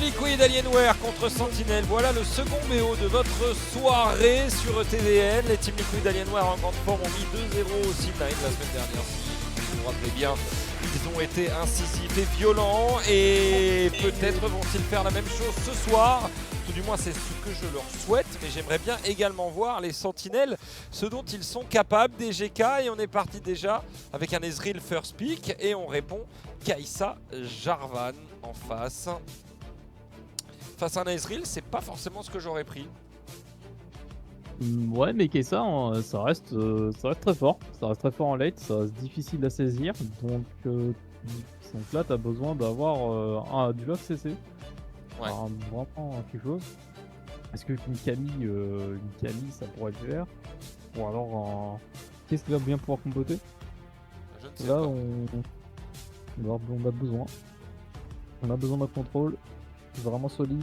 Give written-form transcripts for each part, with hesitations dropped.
Liquid Alienware contre Sentinel. Voilà le second BO de votre soirée sur TVN. Les Team Liquid Alienware en grande forme ont mis 2-0 au C9 la semaine dernière. Si vous vous rappelez bien, ils ont été incisifs et violents. Et peut-être vont-ils faire la même chose ce soir. Tout du moins, c'est ce que je leur souhaite. Mais j'aimerais bien également voir les Sentinelles, ce dont ils sont capables, des GK. Et on est parti déjà avec un Ezreal first pick. Et on répond Kai'Sa Jarvan en face. Face à un Ezreal, c'est pas forcément ce que j'aurais pris. Ouais, mais Kai'Sa, ça reste très fort. Ça reste très fort en late, ça reste difficile à saisir. Donc là, tu as besoin d'avoir du love CC. Ouais. Vraiment quelque chose. Est-ce qu'une Camille, ça pourrait le faire? Ou alors, qu'est-ce qui va bien pouvoir compoter? Je ne sais Là, pas. on a besoin. On a besoin d'un contrôle vraiment solide.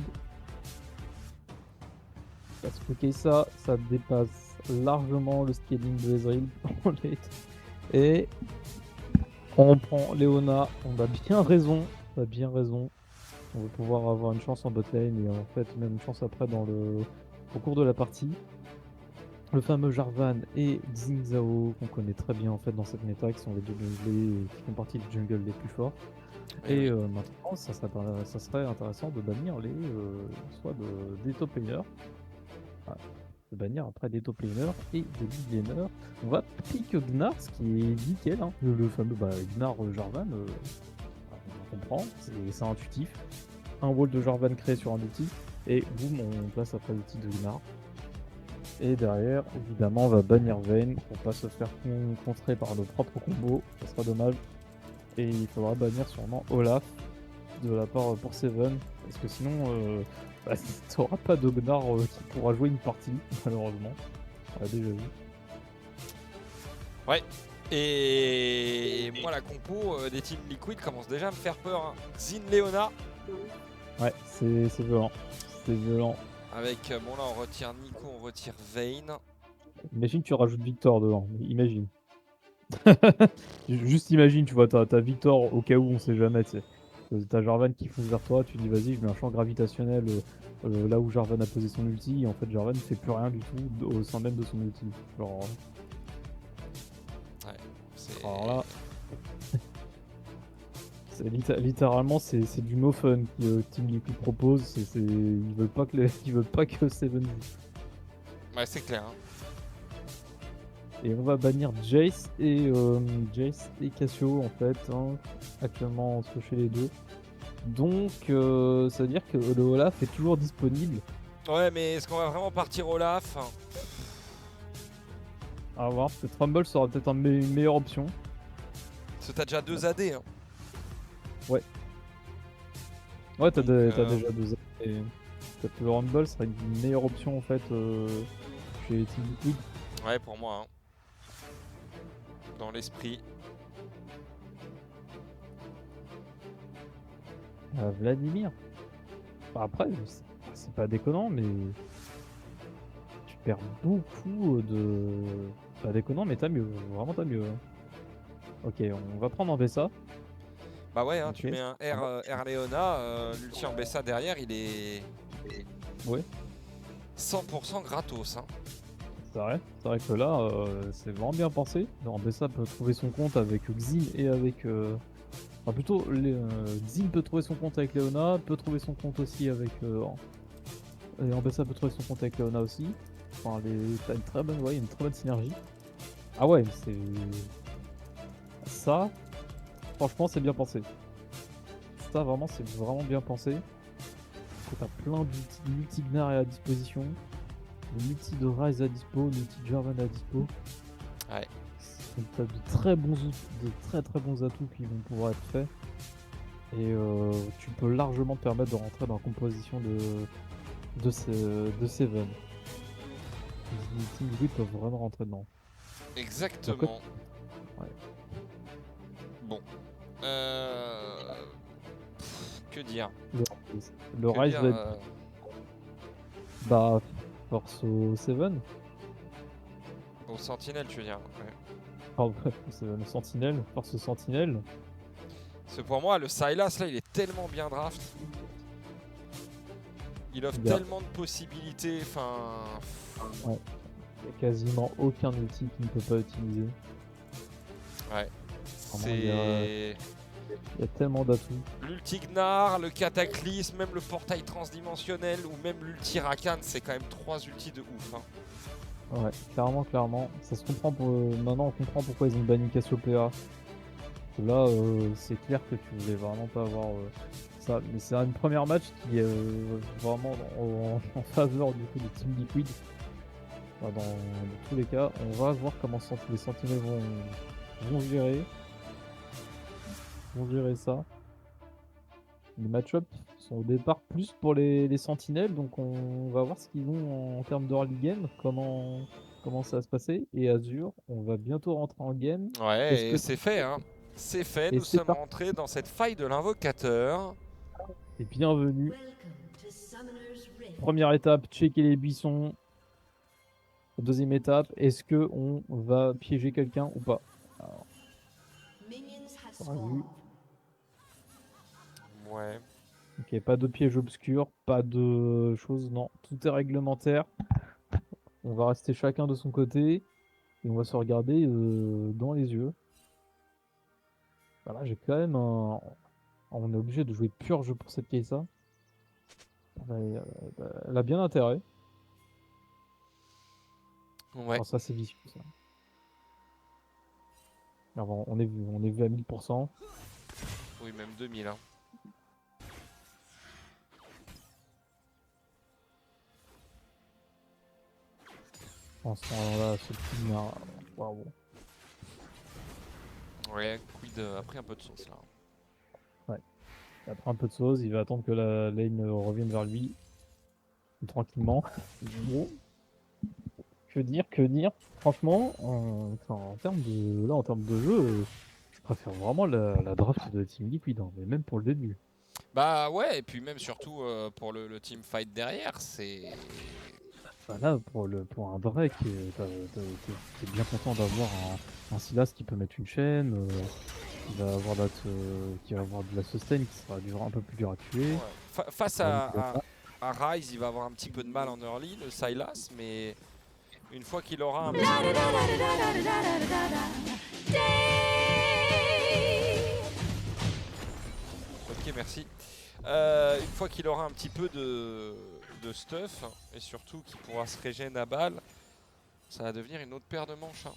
Parce que Kai'Sa, ça dépasse largement le scaling de Ezreal en late. Et on prend Leona, on a bien raison. On a bien raison. On va pouvoir avoir une chance en bot lane et en fait même une chance après au cours de la partie. Le fameux Jarvan et Xin Zhao qu'on connaît très bien en fait dans cette méta, qui sont les deux junglés qui font partie des jungles les plus forts. Et Oui. maintenant, ça serait intéressant de bannir des top laners. De bannir après des top laners et des mid laners. On va pick Gnar, ce qui est nickel. Hein. Le fameux Gnar Jarvan, on comprend, c'est intuitif. Un wall de Jarvan créé sur un outil, et boum, on place après l'outil de Gnar. Et derrière, évidemment, on va bannir Vayne pour pas se faire contrer par nos propres combos, ça sera dommage. Et il faudra bannir sûrement Olaf de la part pour Seven, parce que sinon, t'auras pas de Gnar qui pourra jouer une partie, malheureusement. On l'a déjà vu. Ouais. Et moi, la compo des Team Liquid commence déjà à me faire peur. Hein. Xin Leona. Ouais, c'est violent. C'est violent. Avec, bon là, on retire Nico, on retire Vayne. Imagine tu rajoutes Victor devant, imagine. Juste imagine, tu vois, t'as Victor au cas où on sait jamais, tu sais. T'as Jarvan qui fonce vers toi, tu dis vas-y, je mets un champ gravitationnel là où Jarvan a posé son ulti, et en fait Jarvan ne fait plus rien du tout au sein même de son ulti. Genre. Ouais, c'est. Alors là. Littéralement, c'est du no fun que Team Liquid propose. Ils veulent pas que Seven joue. Ouais, c'est clair. Hein. Et on va bannir Jace et Cassio en fait, hein, actuellement entre chez les deux. Donc ça veut dire que le Olaf est toujours disponible. Ouais, mais est-ce qu'on va vraiment partir Olaf? À voir, peut-être Rumble sera peut-être une meilleure option. Parce que t'as déjà 2 AD. Hein. Ouais. Ouais, t'as déjà 2 AD. Peut-être le Rumble serait une meilleure option en fait chez Team Liquid. Ouais, pour moi. Hein. Dans l'esprit. Vladimir. Après, c'est pas déconnant, mais tu perds beaucoup de. Pas déconnant, mais t'as mieux. Vraiment, t'as mieux. Ok, on va prendre en Bessa. Bah ouais, hein, Ok. tu mets un R Leona, l'ulti en Bessa derrière, il est. Ouais. 100% gratos. Hein. C'est vrai que là, c'est vraiment bien pensé. En Bessa peut trouver son compte avec Xin et avec. Enfin, plutôt, Xin peut trouver son compte avec Leona, peut trouver son compte aussi avec. Et en Bessa peut trouver son compte avec Leona aussi. Enfin, t'as une très bonne synergie. Ah ouais, c'est. Ça, franchement, c'est bien pensé. Ça, vraiment, c'est vraiment bien pensé. Parce que t'as plein d'outils multi-Gnar à disposition. L'outil de Ryze à dispo, l'outil de Jarvan à dispo. Ouais. Donc t'as de très bons atouts qui vont pouvoir être faits. Et tu peux largement te permettre de rentrer dans la composition de Seven. Les Team Liquid peuvent vraiment rentrer dedans. Exactement. Ouais. Bon. Que dire? Le Que Ryze dire, va être. Bah, force au Seven. Au Sentinelle, tu veux dire. Ouais. Pardon, le Sentinelle, force Sentinelle. Parce que pour moi, le Sylas, là, il est tellement bien draft. Il offre Il y a- tellement de possibilités. Enfin, Ouais. Il n'y a quasiment aucun outil qui ne peut pas utiliser. ouais. Vraiment, il y a tellement d'atouts. L'ulti Gnar, le Cataclysme, même le portail transdimensionnel ou même l'ulti Rakan, c'est quand même 3 ultis de ouf. Hein. Ouais, clairement. Ça se comprend maintenant, on comprend pourquoi ils ont banni Cassiopeia. Là, c'est clair que tu voulais vraiment pas avoir ça. Mais c'est une première match qui est vraiment en faveur du coup de Team Liquid. Enfin, dans tous les cas, on va voir comment les sentinelles vont gérer ça. Les match-ups sont au départ plus pour les sentinelles, donc on va voir ce qu'ils ont en termes d'early game, comment ça va se passer. Et Azure, on va bientôt rentrer en game. Est-ce Ouais, que et c'est fait, hein. C'est fait, et nous c'est sommes parti, rentrés dans cette faille de l'invocateur. et bienvenue. Première étape, checker les buissons. Deuxième étape, est-ce que on va piéger quelqu'un ou pas? Alors, on aura vu. Ouais. Ok, pas de piège obscur, pas de choses, non, tout est réglementaire. On va rester chacun de son côté et on va se regarder dans les yeux. Voilà, j'ai quand même un. On est obligé de jouer purge pour cette Kai'Sa. Elle a bien intérêt. Ouais. Alors ça, c'est vicieux, ça. Alors, on est vu à 1000%. Oui, même 2000. Hein. En ce moment-là, ce petit Gnar, waouh. Ouais, Quid a pris un peu de sauce là. Ouais. Il a pris un peu de sauce, il va attendre que la lane revienne vers lui. Tranquillement. Bon, que dire? Franchement, en termes de jeu, je préfère vraiment la draft de Team Liquid, hein, mais même pour le début. Bah ouais, et puis même surtout pour le team fight derrière, c'est... Bah là, pour un Drake, t'es bien content d'avoir un Sylas qui peut mettre une chaîne, qui va avoir de la sustain, qui sera un peu plus dur à tuer. Ouais. Face Ça va mettre de à Ryze, il va avoir un petit peu de mal en early, le Sylas, mais une fois qu'il aura un petit Ok, merci. Une fois qu'il aura un petit peu de stuff, et surtout qu'il pourra se régénérer à balle, ça va devenir une autre paire de manches. Hein.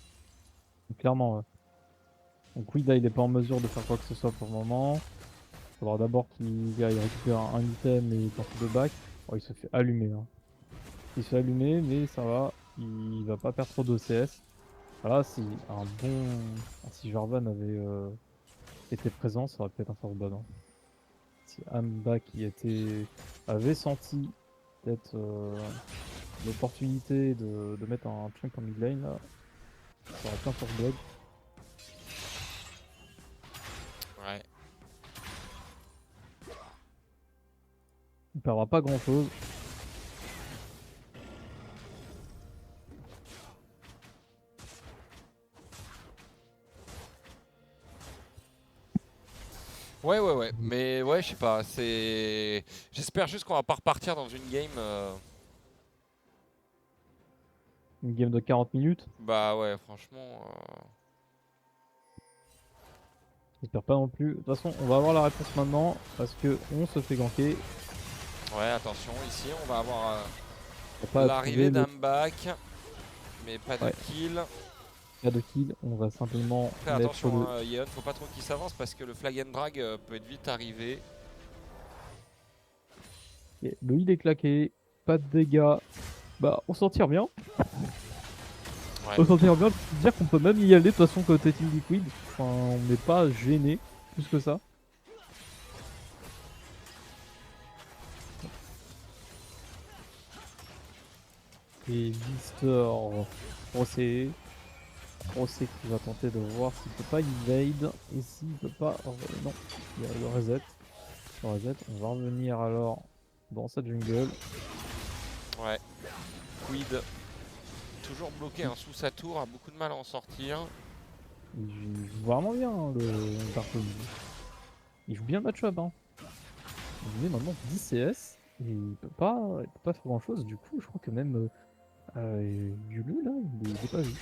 clairement, ouais. Donc oui, là, il n'est pas en mesure de faire quoi que ce soit pour le moment. Il faudra d'abord qu'il aille récupérer un item et tenter de back. Oh, il se fait allumer, hein. Il se fait allumer, mais ça va. Il va pas perdre trop d'OCS. Voilà, si Jarvan avait été présent, ça aurait peut-être un force ban, hein. Si Amba avait senti peut-être l'opportunité de mettre un chunk en mid lane, là, ça aurait été un force blood. Ouais. Il perdra pas grand chose. Ouais. Mais ouais, je sais pas. J'espère juste qu'on va pas repartir dans une game. Une game de 40 minutes. Bah ouais, franchement. J'espère pas non plus. De toute façon, on va avoir la réponse maintenant parce que on se fait ganker. Ouais, attention, ici on va avoir On va pas l'arrivée trouver d'Ambak, mais pas de Ouais. kill. Pas de kill. On va simplement Après, mettre attention, Yeon, faut pas trop qu'il s'avance parce que le flag and drag peut être vite arrivé. le heal est claqué. Pas de dégâts. Bah, on s'en tire bien. Ouais. On s'en tire bien. Je peux dire qu'on peut même y aller de toute façon côté Team Liquid. Enfin, on n'est pas gêné plus que ça. Et Vistor Procé qui va tenter de voir s'il peut pas evade. Et s'il peut pas. Non, il y a le reset. Le reset. On va revenir alors dans cette jungle. Ouais. Quid, toujours bloqué hein, sous sa tour, a beaucoup de mal à en sortir. Il joue vraiment bien, hein, le Dark Omen. Il joue bien le match-up, hein. Il met maintenant 10 CS. il peut pas faire grand chose. Du coup, je crois que même Yulu là, il est pas vu.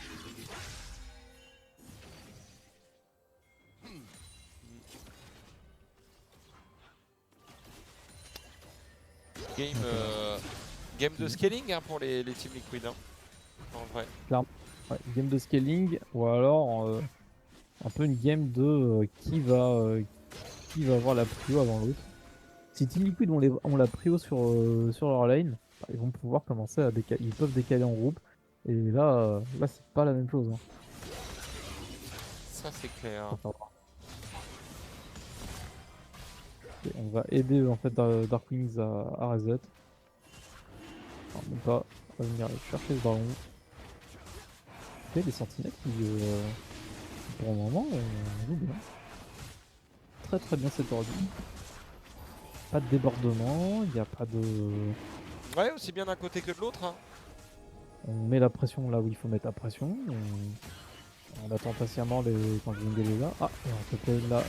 Game, Donc, game de scaling hein, pour les Team Liquid. Hein, en vrai. ouais, game de scaling ou alors un peu une game de qui va avoir la prio avant l'autre. Si Team Liquid ont la prio sur leur lane, bah, ils vont pouvoir commencer à décaler. Ils peuvent décaler en groupe. Et là c'est pas la même chose. Hein. Ça c'est clair. Ça va faire- On va aider en fait Dark Wings à reset. Enfin, même pas. On va venir chercher ce dragon. Et les sentinelles qui, pour le moment, jouent bien. Très très bien cette ordi. Pas de débordement, il n'y a pas de. Ouais, aussi bien d'un côté que de l'autre. Hein. On met la pression là où il faut mettre la pression. On attend patiemment quand le jungle est là. Ah, et en fait là,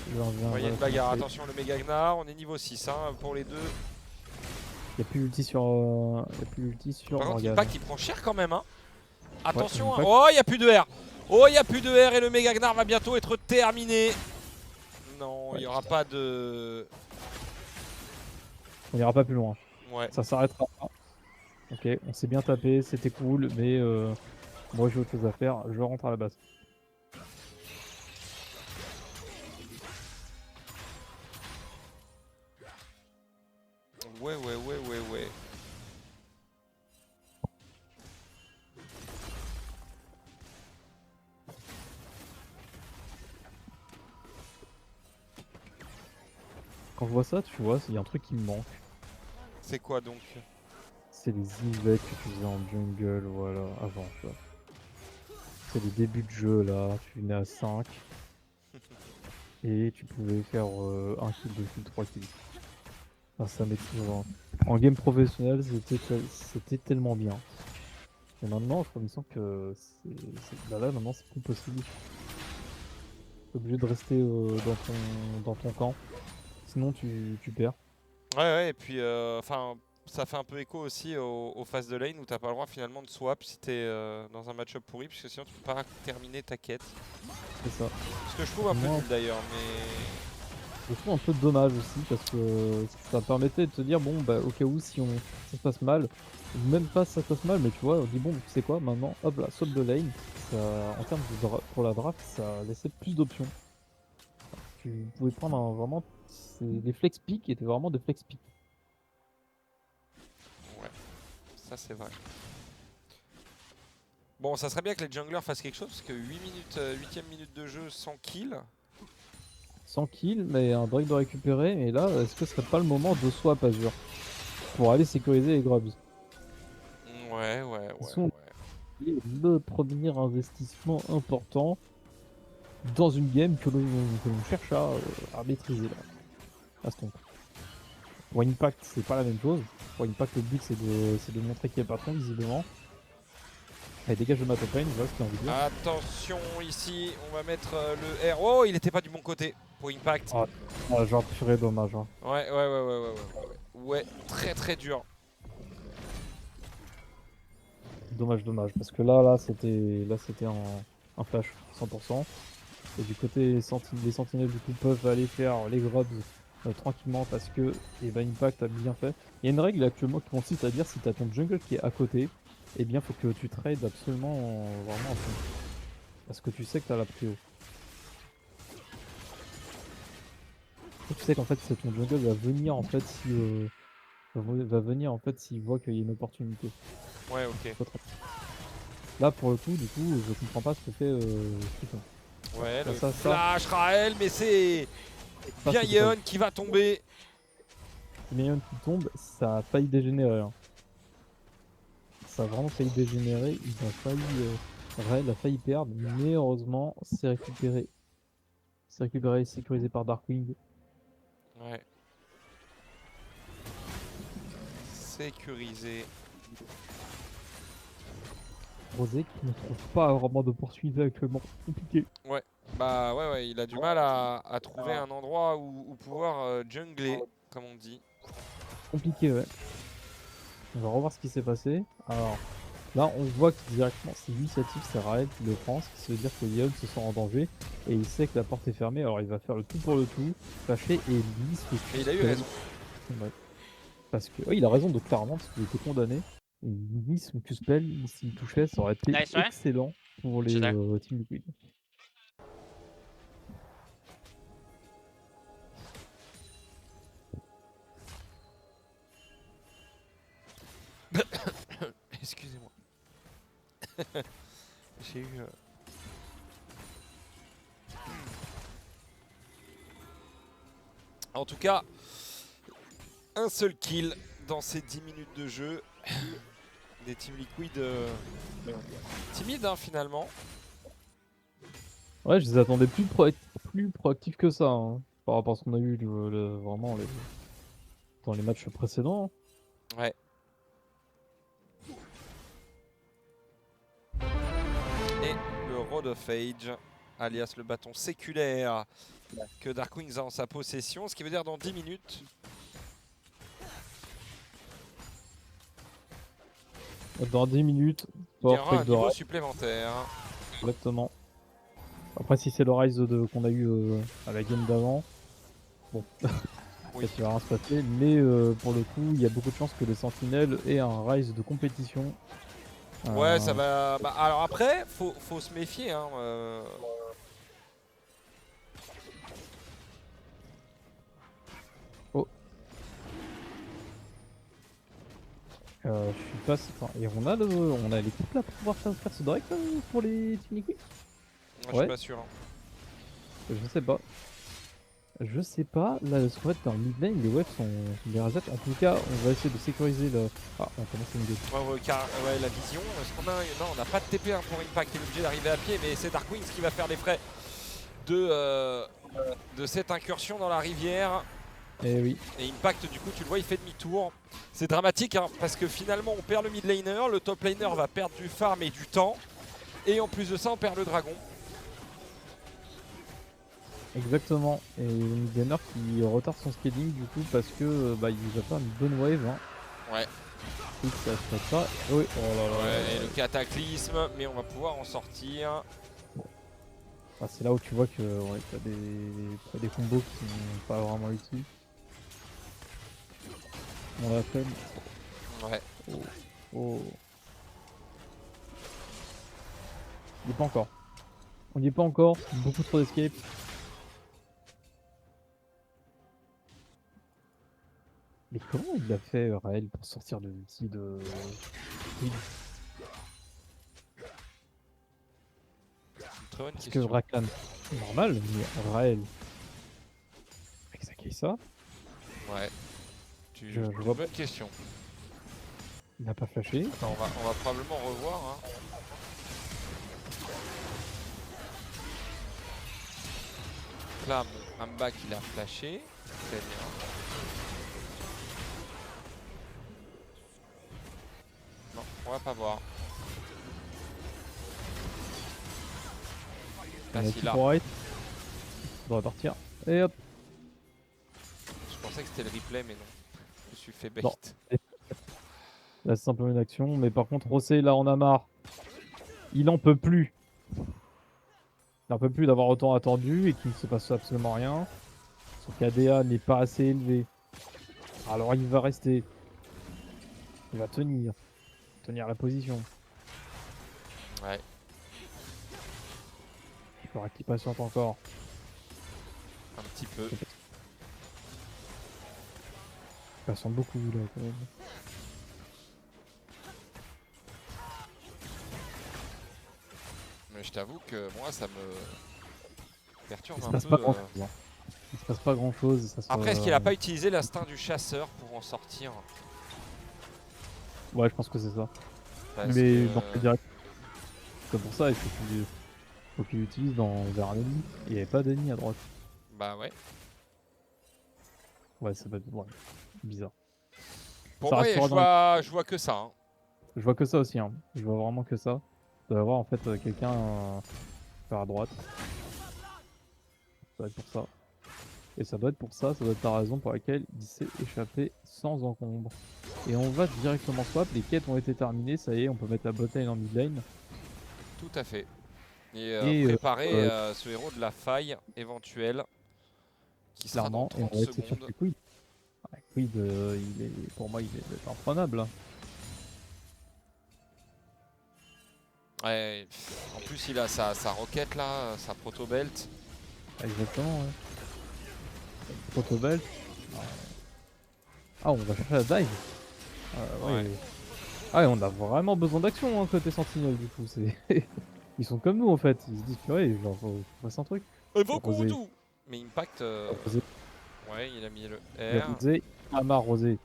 Il y a une bagarre. Attention, le méga Gnar, on est niveau 6 hein, pour les deux. Il n'y a plus l'ulti sur, Par contre, Morgane. Impact il prend cher quand même. Hein. Attention, Impact. oh, il n'y a plus de R. Oh, il n'y a plus de R et le méga Gnar va bientôt être terminé. Non, il n'y aura pas de. On n'ira pas plus loin. Ouais. Ça s'arrêtera pas. Ok, on s'est bien tapé, c'était cool, mais moi j'ai autre chose à faire, je rentre à la base. Ouais. Quand je vois ça, tu vois, il y a un truc qui me manque. C'est quoi donc? C'est les events que tu faisais en jungle, voilà, avant, tu vois. C'est le début de jeu, là, tu venais à 5, et tu pouvais faire 1 kill, 2 kills, 3 kills. Enfin, ça m'étouffe. En game professionnel, c'était tellement bien. Et maintenant, je me sens que là, maintenant, c'est plus possible. T'es obligé de rester dans ton camp, sinon tu perds. Ouais, et puis, enfin, ça fait un peu écho aussi aux phases de lane où t'as pas le droit finalement de swap si t'es dans un match-up pourri, puisque sinon tu peux pas terminer ta quête. C'est ça. Ce que je trouve un peu Moi, nul d'ailleurs, mais. je trouve un peu dommage aussi parce que ça permettait de te dire, bon, bah, au cas où, si ça se passe mal, ou même pas si ça se passe mal, mais tu vois, on dit, bon, tu sais quoi, maintenant, hop là, swap de lane, ça, en termes pour la draft, ça laissait plus d'options. Tu pouvais prendre vraiment. Les flex picks étaient vraiment des flex picks. Ouais, ça c'est vrai. Bon, ça serait bien que les junglers fassent quelque chose, parce que 8 minutes, 8ème minute de jeu sans kill. Sans kill, mais un break de récupérer. Et là, est-ce que ce serait pas le moment de swap Azure pour aller sécuriser les grubs? Ouais. Ils sont le premier investissement important dans une game que l'on cherche à maîtriser là. À ce compte. Pour Impact, c'est pas la même chose. Pour Impact, le but c'est de montrer qu'il est patron visiblement. Allez, dégage le Matopane, voilà ce qu'il a envie de dire. Attention ici, on va mettre le R. Oh, il était pas du bon côté pour Impact. Genre purée, dommage. Hein. Ouais, très dur. Dommage, parce que là c'était un flash 100%. Et du côté les sentinelles du coup peuvent aller faire les grubs tranquillement parce que Impact a bien fait. Il y a une règle actuellement qui consiste à dire si tu as ton jungle qui est à côté, eh bien faut que tu trades absolument vraiment à fond. Parce que tu sais que tu as la prio. Et tu sais qu'en fait ton jungle va venir en fait si va venir en fait s'il voit qu'il y a une opportunité. Ouais, ok. Là pour le coup, du coup, je comprends pas ce que fait Python. Ouais, Là, le flash Raël, mais c'est Ça, bien c'est Yeon qui va tomber. Minion qui tombe, ça a failli dégénérer. Hein. Ça a vraiment failli dégénérer. Raël a failli perdre, mais heureusement, c'est récupéré. C'est récupéré et sécurisé par Darkwing. Ouais. Sécurisé. Rosé qui ne trouve pas vraiment d'opportunité actuellement. Compliqué. Ouais. Bah ouais, il a du mal à trouver un endroit où pouvoir jungler, comme on dit. Compliqué, ouais. On va revoir ce qui s'est passé. Alors, là, on voit que directement, c'est l'initiative, c'est Raël qui le prend, ce qui veut dire que Yeon se sent en danger et il sait que la porte est fermée, alors il va faire le tout pour le tout, fâché et glisse le Et il a eu Q-spell. raison. Ouais. Parce que, oui, il a raison, donc clairement, parce qu'il était condamné. Il glisse son Q-spell, s'il touchait, ça aurait été Nice try. excellent pour les Shit there. Team Liquid. Excusez-moi. J'ai eu. En tout cas, un seul kill dans ces 10 minutes de jeu. Des Team Liquid timides hein, finalement. Ouais, je les attendais plus proactifs que ça, hein, par rapport à ce qu'on a eu vraiment dans les matchs précédents. Ouais. Et le Road of Age, alias le bâton séculaire que Dark Wings a en sa possession, ce qui veut dire dans 10 minutes. Dans 10 minutes, Il y pour aura un Fake de niveau Rise, supplémentaire. exactement. Après, si c'est le Rise qu'on a eu à la game d'avant, bon, Oui. peut-être qu'il va rien se passer, mais pour le coup, il y a beaucoup de chances que les Sentinelles aient un Rise de compétition. Ouais, ça va. Bah, alors après, faut se méfier. Hein, Oh. Je suis pas. Enfin, et on a l'équipe là pour pouvoir faire ce direct pour les Team Liquid. Je suis Ouais. pas sûr. Hein. Je sais pas. Je sais pas. Là, parce qu'en fait, dans le mid lane, les waves sont bien reset. En tout cas, on va essayer de sécuriser le. Ah, on commence une game. Ouais, la vision. Est-ce qu'on a. Non, on n'a pas de TP hein, pour Impact. Il est obligé d'arriver à pied, mais c'est Dark Wings qui va faire les frais de cette incursion dans la rivière. Eh oui. Et Impact, du coup, tu le vois, il fait demi-tour. C'est dramatique hein, parce que finalement, on perd le mid laner. Le top laner va perdre du farm et du temps. Et en plus de ça, on perd le dragon. Exactement. Et le mid laner qui retarde son scaling du coup parce que bah, il va faire une bonne wave. Hein. Ouais. Et ça se passe pas. Oui. Oh là là. Ouais, et le cataclysme, mais on va pouvoir en sortir. Ah, c'est là où tu vois que ouais, t'as des combos qui sont pas vraiment utiles. On l'a fait. Ouais. Oh. Oh. Il est pas encore. On n'y est pas encore. Beaucoup trop d'escape. Mais comment il a fait Raël pour sortir de l'outil de. Oui. Très bonne Parce que question. Rakan, c'est normal, mais Raël. Avec sa Kai'Sa, Ouais. je vois pas. Bonne question. Il n'a pas flashé. Attends, on va probablement revoir. Hein. Là, mon Ambak il a flashé. Très bien. Non, on va pas voir. Là, Il a si tout là. pour Raël. Il doit partir. Et hop. Je pensais que c'était le replay, mais non. Je me suis fait bait. Non. Là, c'est simplement une action. Mais par contre, Rossé, là, on a marre. Il en peut plus. Il en peut plus d'avoir autant attendu et qu'il ne se passe absolument rien. Son KDA n'est pas assez élevé. Alors, il va rester. Il va tenir. Tenir la position. Ouais. Il faudra qu'il patiente encore. Un petit peu. Il patiente beaucoup, là, quand même. Mais je t'avoue que moi, ça me perturbe Il se un passe peu. pas grand chose. Hein. Il se passe pas grand chose. Après, est-ce qu'il a pas utilisé l'instinct du chasseur pour en sortir? Ouais, je pense que c'est ça. Parce Mais que... dans le direct, c'est pour ça, il faut qu'il utilise vers un ennemi. Il n'y avait pas d'ennemi à droite. Bah ouais. Ouais, ça va être ouais, bizarre. Pour Ça moi, restera je vois que ça. Hein. Je vois que ça aussi. Hein. Je vois vraiment que ça. Il doit y avoir en fait quelqu'un vers à droite. Ça va être pour ça. Et ça doit être pour ça doit être la raison pour laquelle il s'est échappé sans encombre. Et on va directement swap, les quêtes ont été terminées, ça y est, on peut mettre la botlane en mid lane. Tout à fait. Et Et préparer ce héros de la faille éventuelle qui sera dans clairement, et on 30 va essayer de secondes. chercher Quid. Quid, pour moi, il est imprenable. Ouais, en plus il a sa roquette là, sa proto-belt. Exactement, ouais. Protobelt. Ah, on va chercher la dive. Ouais. Ouais. Ah, et on a vraiment besoin d'action hein, côté Sentinelle du coup. Ils sont comme nous en fait. Ils se disent purée, genre faut passer un truc. Beaucoup Rosé. tout. Mais Impact, Rosé. ouais, il a mis le Et R. Rosé. Amar Rosé.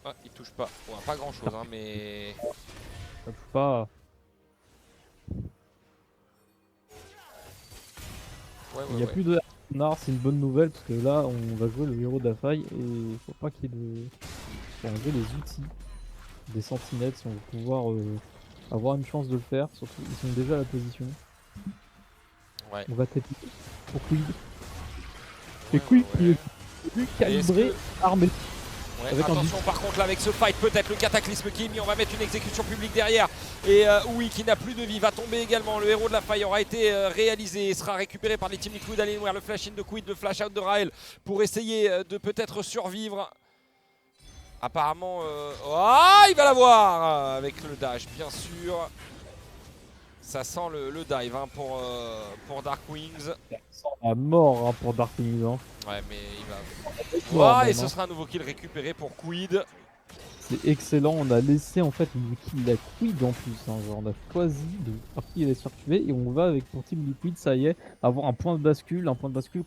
Ah, il touche pas. Bon, pas grand chose, hein, mais. Ça touche pas. Ouais, Il n'y a plus de Nar, c'est une bonne nouvelle parce que là on va jouer le héros de la faille et faut pas qu'il y ait de. Faut enlever les outils des sentinelles si on veut pouvoir avoir une chance de le faire. Surtout ils sont déjà à la position. Ouais. On va taper pour Quid. Ouais, Et Quid qui ouais. est plus calibré, armé. Ouais, Avec un attention par contre là avec ce fight, peut-être le cataclysme qui est mis, on va mettre une exécution publique derrière. Et oui, qui n'a plus de vie, va tomber également. Le héros de la faille aura été réalisé et sera récupéré par les Team Liquid. Alienware, le flash in de Quid, le flash out de Raël pour essayer de peut-être survivre. Apparemment, il va l'avoir avec le dash bien sûr. Ça sent le dive hein, pour Dark Wings. À mort hein, pour Dark Wings. Hein. Ouais, mais il va. Et ce sera un nouveau kill récupéré pour Quid. C'est excellent. On a laissé en fait le kill à Quid en plus. Hein. Genre, on a choisi de par qui il allait se faire tuer et on va avec pour Team Liquid, ça y est, avoir un point de bascule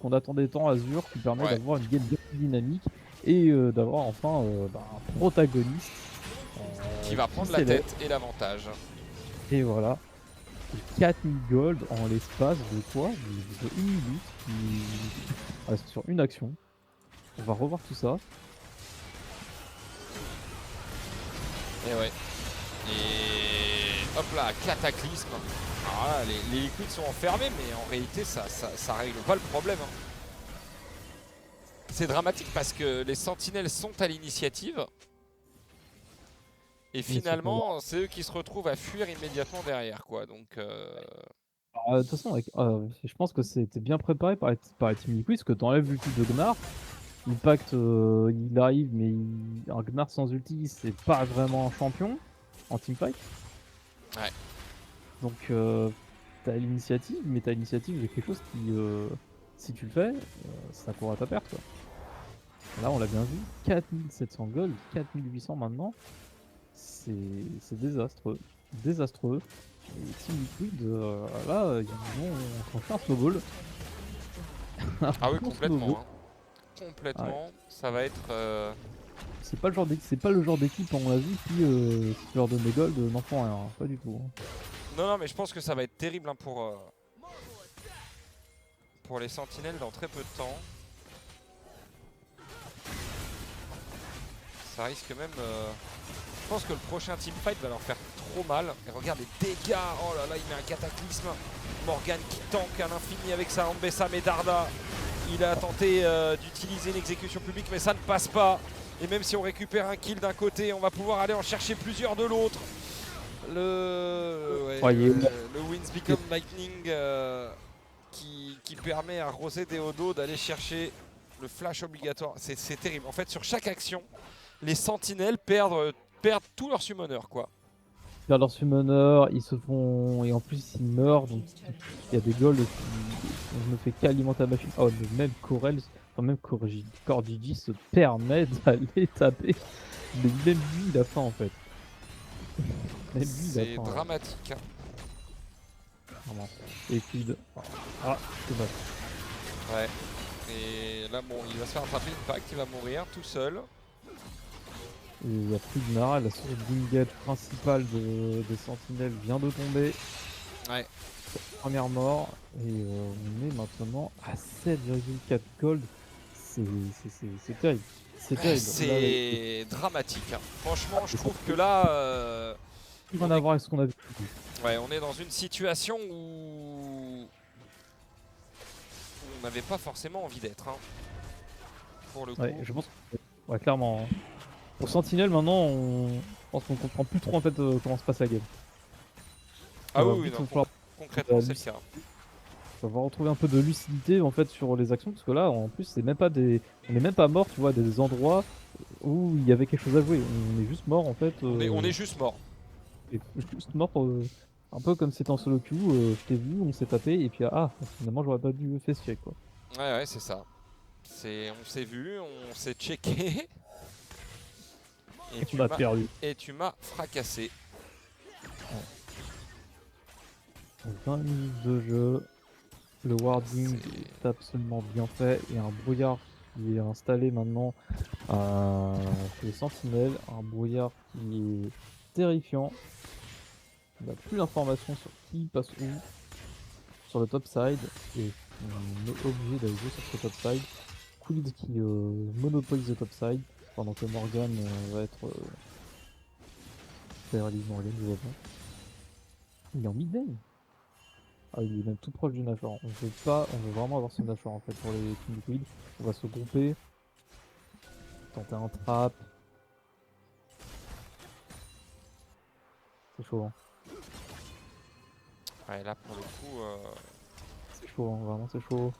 qu'on attendait tant Azure qui permet d'avoir une game bien plus dynamique et d'avoir enfin un protagoniste qui va prendre la tête et l'avantage. Et voilà. 4000 gold en l'espace de quoi de 1 minute qui reste sur une action. On va revoir tout ça. Et ouais. Et hop là, cataclysme. Alors là, les liquides sont enfermés, mais en réalité, ça règle pas le problème. Hein. C'est dramatique parce que les sentinelles sont à l'initiative. Et finalement, c'est eux qui se retrouvent à fuir immédiatement derrière, quoi. Donc. De toute façon, je pense que c'était bien préparé par les Team Liquid, parce que t'enlèves l'ulti de Gnar. Impact, il arrive, mais un Gnar sans ulti, c'est pas vraiment un champion en teamfight. Ouais. Donc, t'as l'initiative, mais t'as l'initiative de quelque chose qui, si tu le fais, ça court à ta perte, quoi. Là, on l'a bien vu, 4700 gold, 4800 maintenant. C'est désastreux. Désastreux. Et Team Liquid, là, ils vont enclencher un snowball. Ah oui, complètement. Hein. Complètement. Ouais. Ça va être. C'est pas le genre d'équipe, on l'a vu, qui, si tu leur donnes des gold, n'en font rien. Hein. Pas du tout. Hein. Non, non, mais je pense que ça va être terrible hein, pour les sentinelles dans très peu de temps. Ça risque même. Je pense que le prochain teamfight va leur faire trop mal. Et regarde les dégâts. Oh là là, il met un cataclysme. Morgan qui tank à l'infini avec sa Ambessa Medarda. Il a tenté d'utiliser une exécution publique, mais ça ne passe pas. Et même si on récupère un kill d'un côté, on va pouvoir aller en chercher plusieurs de l'autre. Le Winds Become Lightning qui permet à Rosé Deodo d'aller chercher le flash obligatoire. C'est terrible. En fait, sur chaque action, les sentinelles perdent tous leurs summoners, quoi. Ils perdent leurs summoners, ils se font... Et en plus, ils meurent, donc il y a des golds qui... Je ne fais qu'alimenter la machine. Oh, mais même Corel, enfin même Corgigi se permet d'aller taper. Mais même lui, il a faim, en fait. C'est dramatique. Hein. Vraiment. Et puis ah, c'est mal. Ouais. Et là, bon, il va se faire attraper Impact, il va mourir tout seul. Et il n'y a plus de Nara, la source d'ingate principale des sentinelles vient de tomber. Ouais. Première mort. Et on est maintenant à 7,4 gold. C'est terrible. C'est terrible. C'est dramatique. Hein. Franchement, je trouve que là... il va en avoir avec ce qu'on a vu. Ouais, on est dans une situation où on n'avait pas forcément envie d'être. Hein, pour le coup. Ouais, je pense que ouais, clairement. Hein. Pour Sentinelle, maintenant, je pense qu'on comprend plus trop en fait comment se passe la game. Ah va oui, vite non, falloir concrètement c'est le cas. on va retrouver un peu de lucidité en fait sur les actions parce que là, en plus, c'est même pas des, on n'est même pas mort, tu vois, des endroits où il y avait quelque chose à jouer. On est juste mort en fait. On est juste mort. Et juste mort, un peu comme si c'était en solo queue. Je t'ai vu, on s'est tapé et puis finalement, j'aurais pas dû faire ce check quoi. Ouais, c'est ça. On s'est vu, on s'est checké. Et On a perdu. Et tu m'as fracassé. Ouais. 20 minutes de jeu. Le warding est absolument bien fait. Il y a un brouillard qui est installé maintenant chez les sentinelles. Un brouillard qui est terrifiant. On n'a plus l'information sur qui passe où sur le top side. Et on est obligé d'aller jouer sur ce top side. Quid qui monopolise le top side. Pendant que Morgan va être Release Morgan, je vois pas. Il est en mid lane. Ah, il est même tout proche du Nashor. On veut vraiment avoir ce Nashor en fait pour les Team Liquid. On va se grouper. Tenter un trap. C'est chaud. Hein. Ouais, là pour le coup. C'est chaud, hein, vraiment c'est chaud.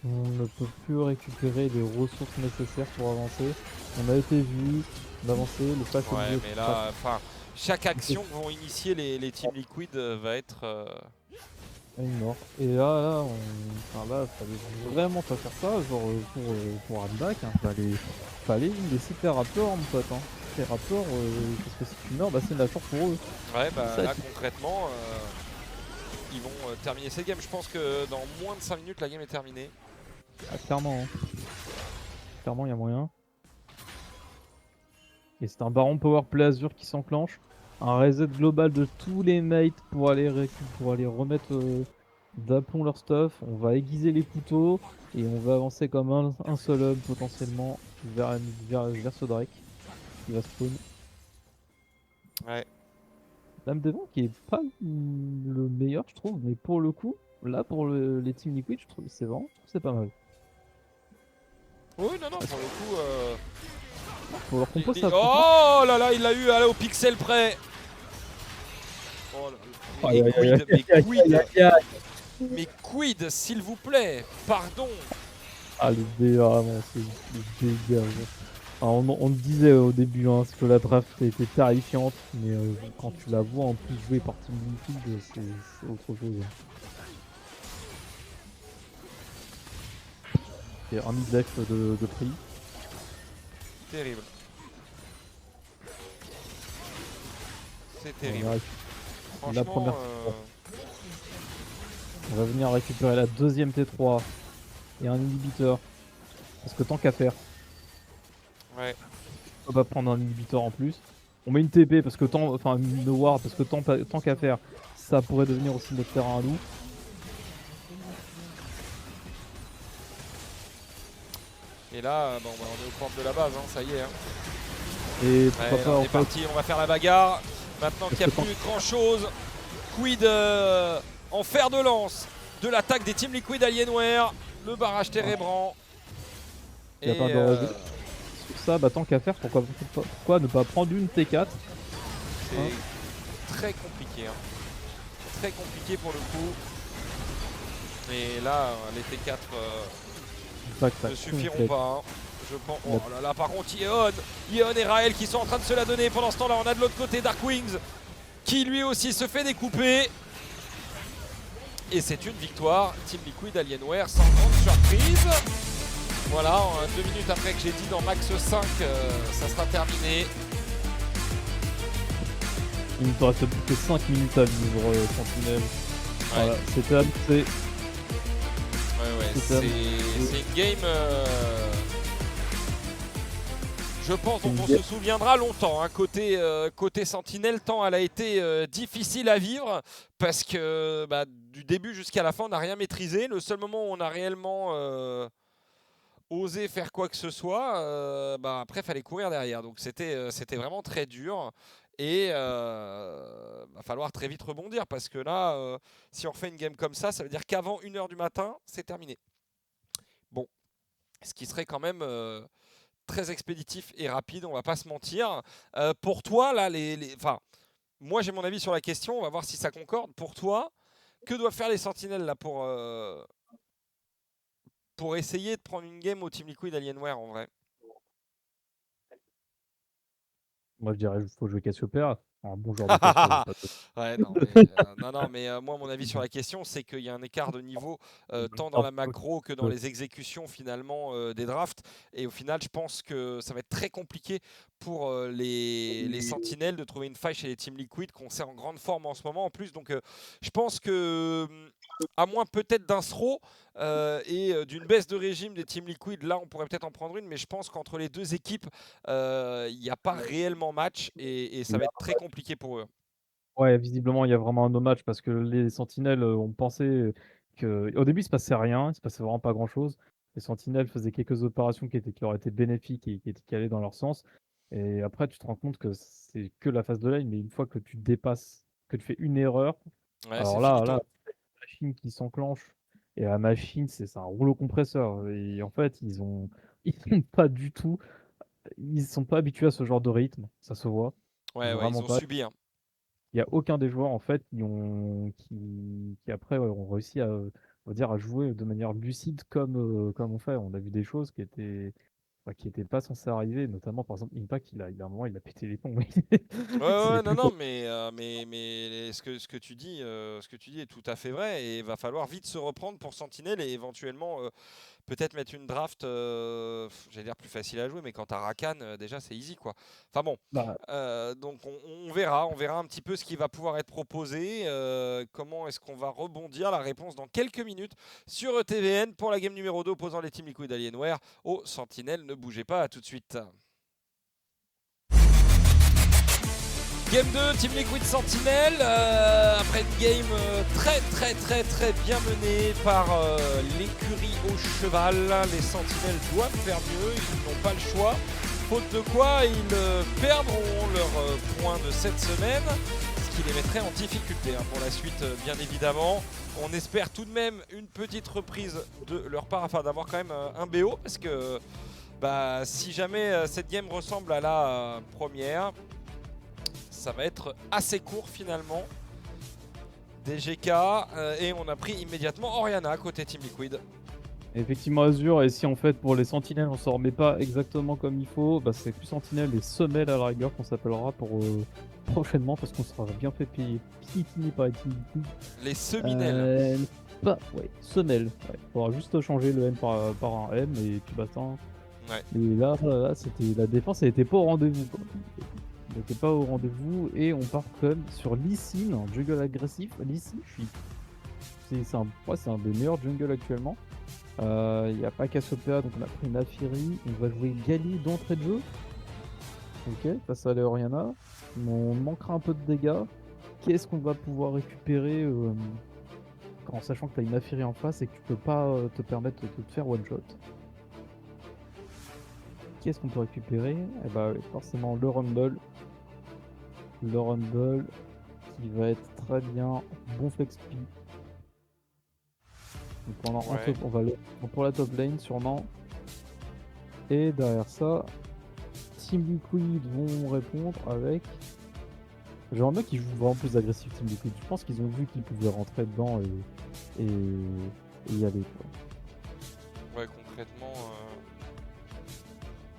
On ne peut plus récupérer les ressources nécessaires pour avancer. On a été vu d'avancer, le flash Ouais, mais là, enfin, chaque action que vont initier les Team Liquid va être. Mort. Et là, là, fallait vraiment pas faire ça, genre pour Hardback, hein, fallait laisser faire Raptor, mon pote. Hein. Les Raptor, parce que si tu meurs, bah c'est Nashor pour eux. Ouais, bah ça, là concrètement, ils vont terminer cette game. Je pense que dans moins de 5 minutes, la game est terminée. Ah, clairement. Hein. Clairement, il y a moyen. Et c'est un Baron Power Play Azure qui s'enclenche. Un reset global de tous les mates pour aller remettre d'aplomb leur stuff. On va aiguiser les couteaux et on va avancer comme un seul homme potentiellement vers ce Drake qui va spawn. Ouais. Dame Devant qui est pas le meilleur je trouve, mais pour le coup, là pour les Team Liquid, je trouve c'est pas mal. Oui, non, pour le coup. Pour leur compo, ça oh là là, il l'a eu au pixel près. Oh là là. Mais quid, s'il vous plaît, pardon. Ah le dégâts, vraiment, c'est le dégât. On te disait au début hein, que la draft était terrifiante, mais quand tu la vois en plus jouer par Team Liquid, c'est autre chose. C'est un mid-deck de prix. Terrible. C'est terrible. La première on va venir récupérer la deuxième T3 et un inhibiteur. Parce que tant qu'à faire. Ouais. On va prendre un inhibiteur en plus. On met une TP parce que enfin une ward parce que tant qu'à faire, ça pourrait devenir aussi notre terrain à loup. Et là, bon, bah, on est aux portes de la base, hein, ça y est. Hein. Et ouais, on est parti, on va faire la bagarre. Maintenant qu'il n'y a plus grand chose, Quid en fer de lance de l'attaque des Team Liquid Alienware, le barrage térébrant. Et sur ça, bah, tant qu'à faire, pourquoi ne pas prendre une T4 C'est très compliqué. Hein. Très compliqué pour le coup. Et là, les T4 ne suffiront pas. Hein. Je pense. Oh là là, par contre, Yeon et Raël qui sont en train de se la donner. Pendant ce temps-là, on a de l'autre côté Dark Wings qui lui aussi se fait découper. Et c'est une victoire. Team Liquid Alienware sans grande surprise. Voilà, 2 minutes après que j'ai dit dans Max 5, ça sera terminé. Il ne te reste plus que 5 minutes à vivre, Sentinelle. Ouais. Voilà, c'était annoncé. Ouais, c'est une game, je pense, dont on se souviendra longtemps. Hein. Côté Sentinelle, tant elle a été difficile à vivre parce que bah, du début jusqu'à la fin, on n'a rien maîtrisé. Le seul moment où on a réellement osé faire quoi que ce soit, bah, après, il fallait courir derrière. Donc c'était vraiment très dur. Et va falloir très vite rebondir parce que là, si on refait une game comme ça veut dire qu'avant 1h du matin, c'est terminé. Bon, ce qui serait quand même très expéditif et rapide, on va pas se mentir. Pour toi, là, enfin, moi j'ai mon avis sur la question, on va voir si ça concorde. Pour toi, que doivent faire les sentinelles là pour essayer de prendre une game au Team Liquid Alienware en vrai? Moi, je dirais qu'il faut jouer Cassiopeia. Un bon joueur de Cassio, il y a pas de... Ouais, non, mais moi, mon avis sur la question, c'est qu'il y a un écart de niveau tant dans la macro que dans les exécutions finalement des drafts. Et au final, je pense que ça va être très compliqué pour les sentinelles de trouver une faille chez les Team Liquid, qu'on sait en grande forme en ce moment en plus. Donc, je pense que, à moins peut-être d'un throw et d'une baisse de régime des Team Liquid, là, on pourrait peut-être en prendre une. Mais je pense qu'entre les deux équipes, il n'y a pas réellement match et ça va être très compliqué pour eux. Ouais, visiblement, il y a vraiment un no match parce que les sentinelles, ont pensé qu'au début, il se passait rien, il se passait vraiment pas grand-chose. Les sentinelles faisaient quelques opérations qui leur étaient bénéfiques et qui allaient dans leur sens et après tu te rends compte que c'est que la phase de lane, mais une fois que tu dépasses, que tu fais une erreur, Ouais, c'est alors là, finito. la machine qui s'enclenche et la machine, c'est un rouleau compresseur et en fait, ils sont pas du tout ils sont pas habitués à ce genre de rythme, ça se voit, Ouais, ouais, ils vraiment ont pas. subi, hein. Il y a aucun des joueurs en fait qui après, ouais, ont réussi à, on va dire, à jouer de manière lucide comme on fait. On a vu des choses qui étaient pas censées arriver, notamment par exemple Impact, il a un moment, il a pété les plombs. Ouais, C'est ouais, non, plus non, quoi. mais ce que tu dis est tout à fait vrai et il va falloir vite se reprendre pour Sentinelle et éventuellement peut-être mettre une draft, j'allais dire plus facile à jouer, mais quand t'as Rakan, déjà c'est easy quoi. Enfin bon, Bah, donc on verra un petit peu ce qui va pouvoir être proposé, comment est-ce qu'on va rebondir. La réponse dans quelques minutes sur ETVN pour la game numéro 2 opposant les Team Liquid Alienware aux Sentinelles. Ne bougez pas, à tout de suite. Game 2, Team Liquid Sentinel, après une game très bien menée par l'écurie au cheval. Les Sentinelles doivent faire mieux, ils n'ont pas le choix. Faute de quoi, ils perdront leur point de cette semaine, ce qui les mettrait en difficulté pour la suite, bien évidemment. On espère tout de même une petite reprise de leur part afin d'avoir quand même un BO, parce que si jamais cette game ressemble à la première, ça va être assez court finalement. DGK et on a pris immédiatement Orianna côté Team Liquid. effectivement Azure, et si en fait pour les sentinelles on s'en remet pas exactement comme il faut, bah c'est plus sentinelles et semelles à la rigueur qu'on s'appellera pour prochainement parce qu'on sera bien fait piétiner par les Team Liquid. Les seminelles. Ouais, semelle. Ouais. Faudra juste changer le M par un M et puis basta. Ouais. Et là, c'était la défense, elle était pas au rendez-vous, quoi. Elle était pas au rendez-vous et on part quand même sur Lee Sin, un jungle agressif. Lee Sin, c'est un des meilleurs jungles actuellement. Il n'y a pas Cassiopeia, donc on a pris Naafiri. On va jouer Gali d'entrée de jeu. Ok, face à Orianna. On manquera un peu de dégâts. Qu'est-ce qu'on va pouvoir récupérer en sachant que tu as une Naafiri en face et que tu peux pas te permettre de te faire one shot? Qu'est-ce qu'on peut récupérer? Eh bah oui, forcément le Rumble. Le Rumble qui va être très bien. Bon flex speed. Donc pendant un Ouais. top, on va aller pour la top lane sûrement. Et derrière ça, Team Liquid vont répondre avec. J'aimerais bien qu'ils jouent vraiment plus agressif Team Liquid. Je pense qu'ils ont vu qu'ils pouvaient rentrer dedans et y aller, quoi. Ouais, concrètement,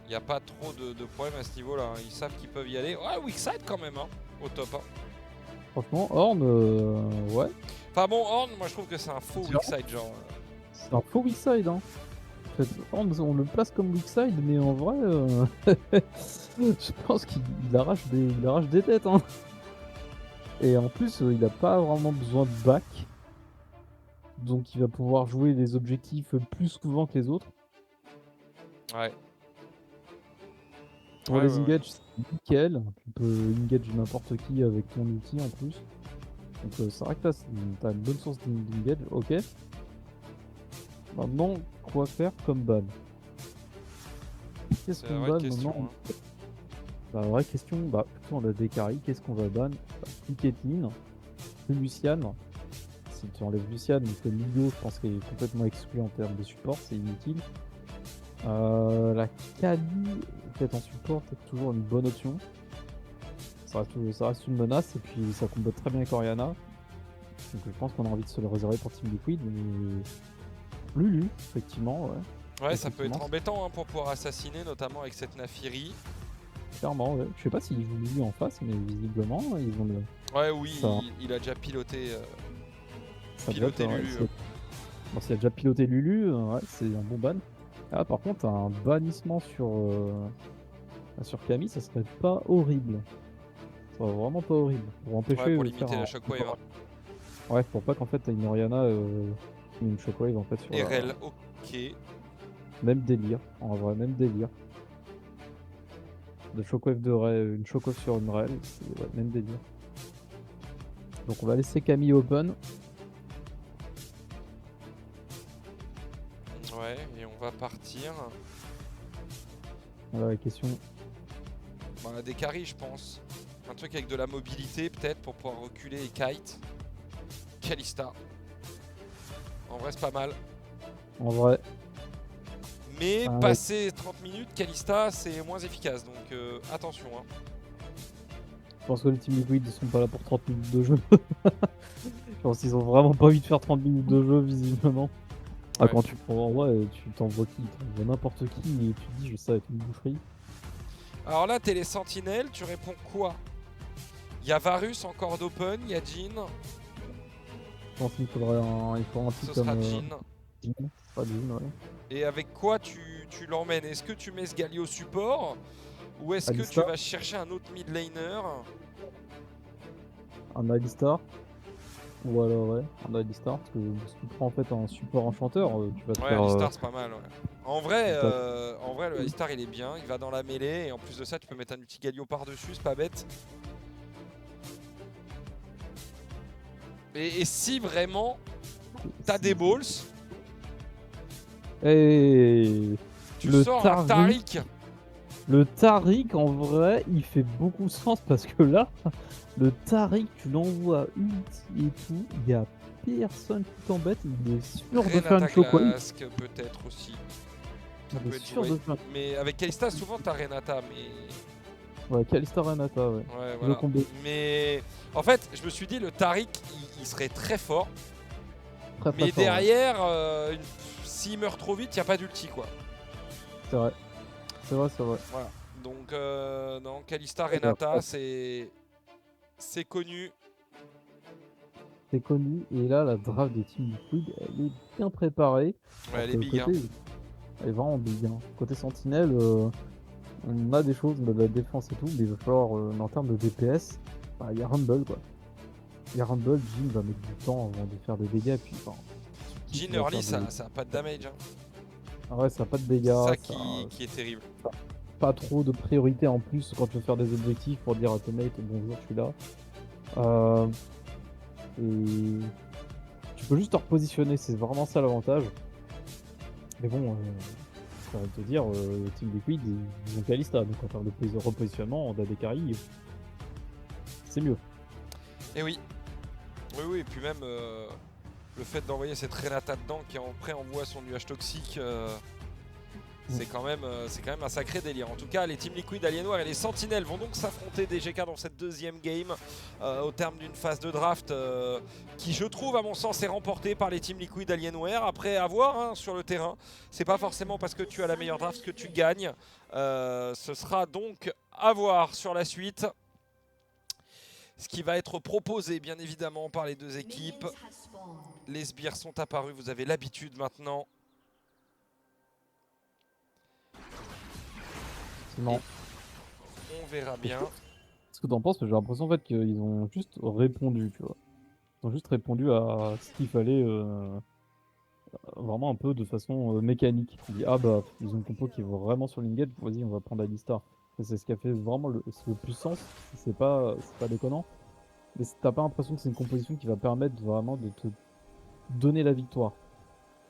il n'y a pas trop de problèmes à ce niveau-là. Ils savent qu'ils peuvent y aller. Ouais, weak side quand même, au top. Franchement, Horn, ouais. Enfin bon, Horn, moi je trouve que c'est un faux weak side, genre. C'est un faux weak side, hein. En fait, Horn, on le place comme weak side, mais en vrai, je pense qu'il arrache des têtes, hein. Et en plus, il n'a pas vraiment besoin de back. Donc il va pouvoir jouer les objectifs plus souvent que les autres. Ouais. Pour les engages, c'est nickel. Tu peux engage n'importe qui avec ton outil en plus. Donc c'est vrai que t'as une bonne source d'engage, ok. Maintenant, quoi faire comme ban? Qu'est-ce qu'on ban maintenant? Bah, vraie question, bah, plutôt on a des carries, qu'est-ce qu'on va ban? Bah, plus Caitlyn, plus Lucian. Si tu enlèves Lucian, donc le milieu, je pense qu'il est complètement exclu en termes de support, c'est inutile. La Kali, peut-être en support, peut-être toujours une bonne option. Ça reste une menace et puis ça combat très bien avec Orianna. Donc je pense qu'on a envie de se le réserver pour Team Liquid. Mais Lulu, effectivement, ouais. Ouais, ça peut être Effectivement. embêtant hein, pour pouvoir assassiner, notamment avec cette Nafiri. Clairement, ouais. Je sais pas s'ils jouent Lulu en face, mais visiblement, ils ont le. Ouais, oui, Ça, il a déjà piloté, ça doit être, piloté ouais, Lulu. Bon, s'il a déjà piloté Lulu, ouais, c'est un bon ban. Ah, par contre, un bannissement sur Camille, ça serait pas horrible. Ça serait vraiment pas horrible. Pour empêcher Ouais, pour de faire limiter la un. shockwave. Hein. Ouais, pour pas qu'en fait t'aies une Orianna une shockwave en fait sur la. RL, ok. Même délire, en vrai, même délire. De shockwave une shockwave sur une rail, c'est ouais, même délire. Donc on va laisser Camille open. Ouais, et on va partir. Voilà la question. Bah, des carries, je pense. Un truc avec de la mobilité, peut-être, pour pouvoir reculer et kite. Kalista. En vrai, c'est pas mal. En vrai, Mais ouais, passer 30 minutes, Kalista, c'est moins efficace. Donc attention. Hein. je pense que les Team Liquid ils sont pas là pour 30 minutes de jeu. Je pense qu'ils ont vraiment pas envie de faire 30 minutes de jeu visiblement. Ah, Ouais. quand tu prends, ouais, tu t'envoies qui? Tu t'envoies n'importe qui et tu te dis je sais être une boucherie. Alors là, t'es les sentinelles, tu réponds quoi? Il y a Varus encore d'open, il y a Jhin. Je pense qu'il faudrait il faut un Ce type sera comme Jhin. Jhin. Pas Jhin, ouais. Et avec quoi tu l'emmènes? Est-ce que tu mets ce Galio support? Ou est-ce que tu Alistar, vas chercher un autre mid laner? un Alistar. Ou alors ouais, un Alistar, parce que si tu prends en fait un support enchanteur, tu vas te Ouais, faire. Alistar c'est pas mal. Ouais. En vrai, Tu vas- le Alistar il est bien, il va dans la mêlée et en plus de ça tu peux mettre un petit Galio par dessus, c'est pas bête. Et si vraiment t'as des balls, Et tu le sors un Taric. Le Taric en vrai, il fait beaucoup sens parce que là, le Taric, tu l'envoies ulti et tout, il y a personne qui t'embête, il est sûr de faire Renata une shockwave. Clask peut-être aussi. Ça Il peut est être sûr joué. de faire. Mais avec Kalista souvent t'as Renata, mais. Ouais, Kalista Renata, ouais. Ouais, Le voilà. combo. Mais en fait, je me suis dit, le Taric, il serait très fort. Très Mais fort, ouais. derrière, s'il meurt trop vite, il n'y a pas d'ulti, quoi. C'est vrai. C'est vrai, c'est vrai. Voilà. Donc, non, Kalista Ouais, Renata, ouais. c'est connu. C'est connu. Et là, la draft de Team Liquid, elle est bien préparée. Ouais, Alors elle que est big, hein. côté, elle est vraiment big. Hein. Côté Sentinelle, on a des choses, de la défense et tout, mais il va falloir, en termes de DPS, bah, il y a Rumble quoi. Il y a Rumble, Jhin va mettre du temps avant de faire des dégâts, puis enfin. Jhin va early, faire ça a pas de damage. Hein. Ah ouais, ça a pas de dégâts, C'est ça ça qui est terrible. pas trop de priorité en plus quand tu veux faire des objectifs pour dire à tes mates bonjour, je suis là. Et tu peux juste te repositionner, c'est vraiment ça l'avantage. Mais bon, ça va te dire, Team Liquid, ils ont Kalista, donc en termes de repositionnement, on a des carries, c'est mieux. Et oui. Oui, et puis même le fait d'envoyer cette Renata dedans qui après envoie son nuage toxique, c'est quand même un sacré délire. En tout cas, les Team Liquid, Alienware et les Sentinelles vont donc s'affronter des GK dans cette deuxième game au terme d'une phase de draft qui, je trouve, à mon sens, est remportée par les Team Liquid, Alienware. Après avoir hein, sur le terrain, c'est pas forcément parce que tu as la meilleure draft que tu gagnes. Ce sera donc à voir sur la suite. Ce qui va être proposé bien évidemment par les deux équipes. Les sbires sont apparus, vous avez l'habitude maintenant. Non. On verra bien. Ce que t'en penses, j'ai l'impression en fait qu'ils ont juste répondu, tu vois. Ils ont juste répondu à ce qu'il fallait vraiment un peu de façon mécanique. Ils disent, ah bah, ils ont une compo qui est vraiment sur l'ingate, vas-y, on va prendre Alistar. C'est ce qui a fait vraiment le plus sens, c'est pas déconnant. Mais t'as pas l'impression que c'est une composition qui va permettre vraiment de te donner la victoire.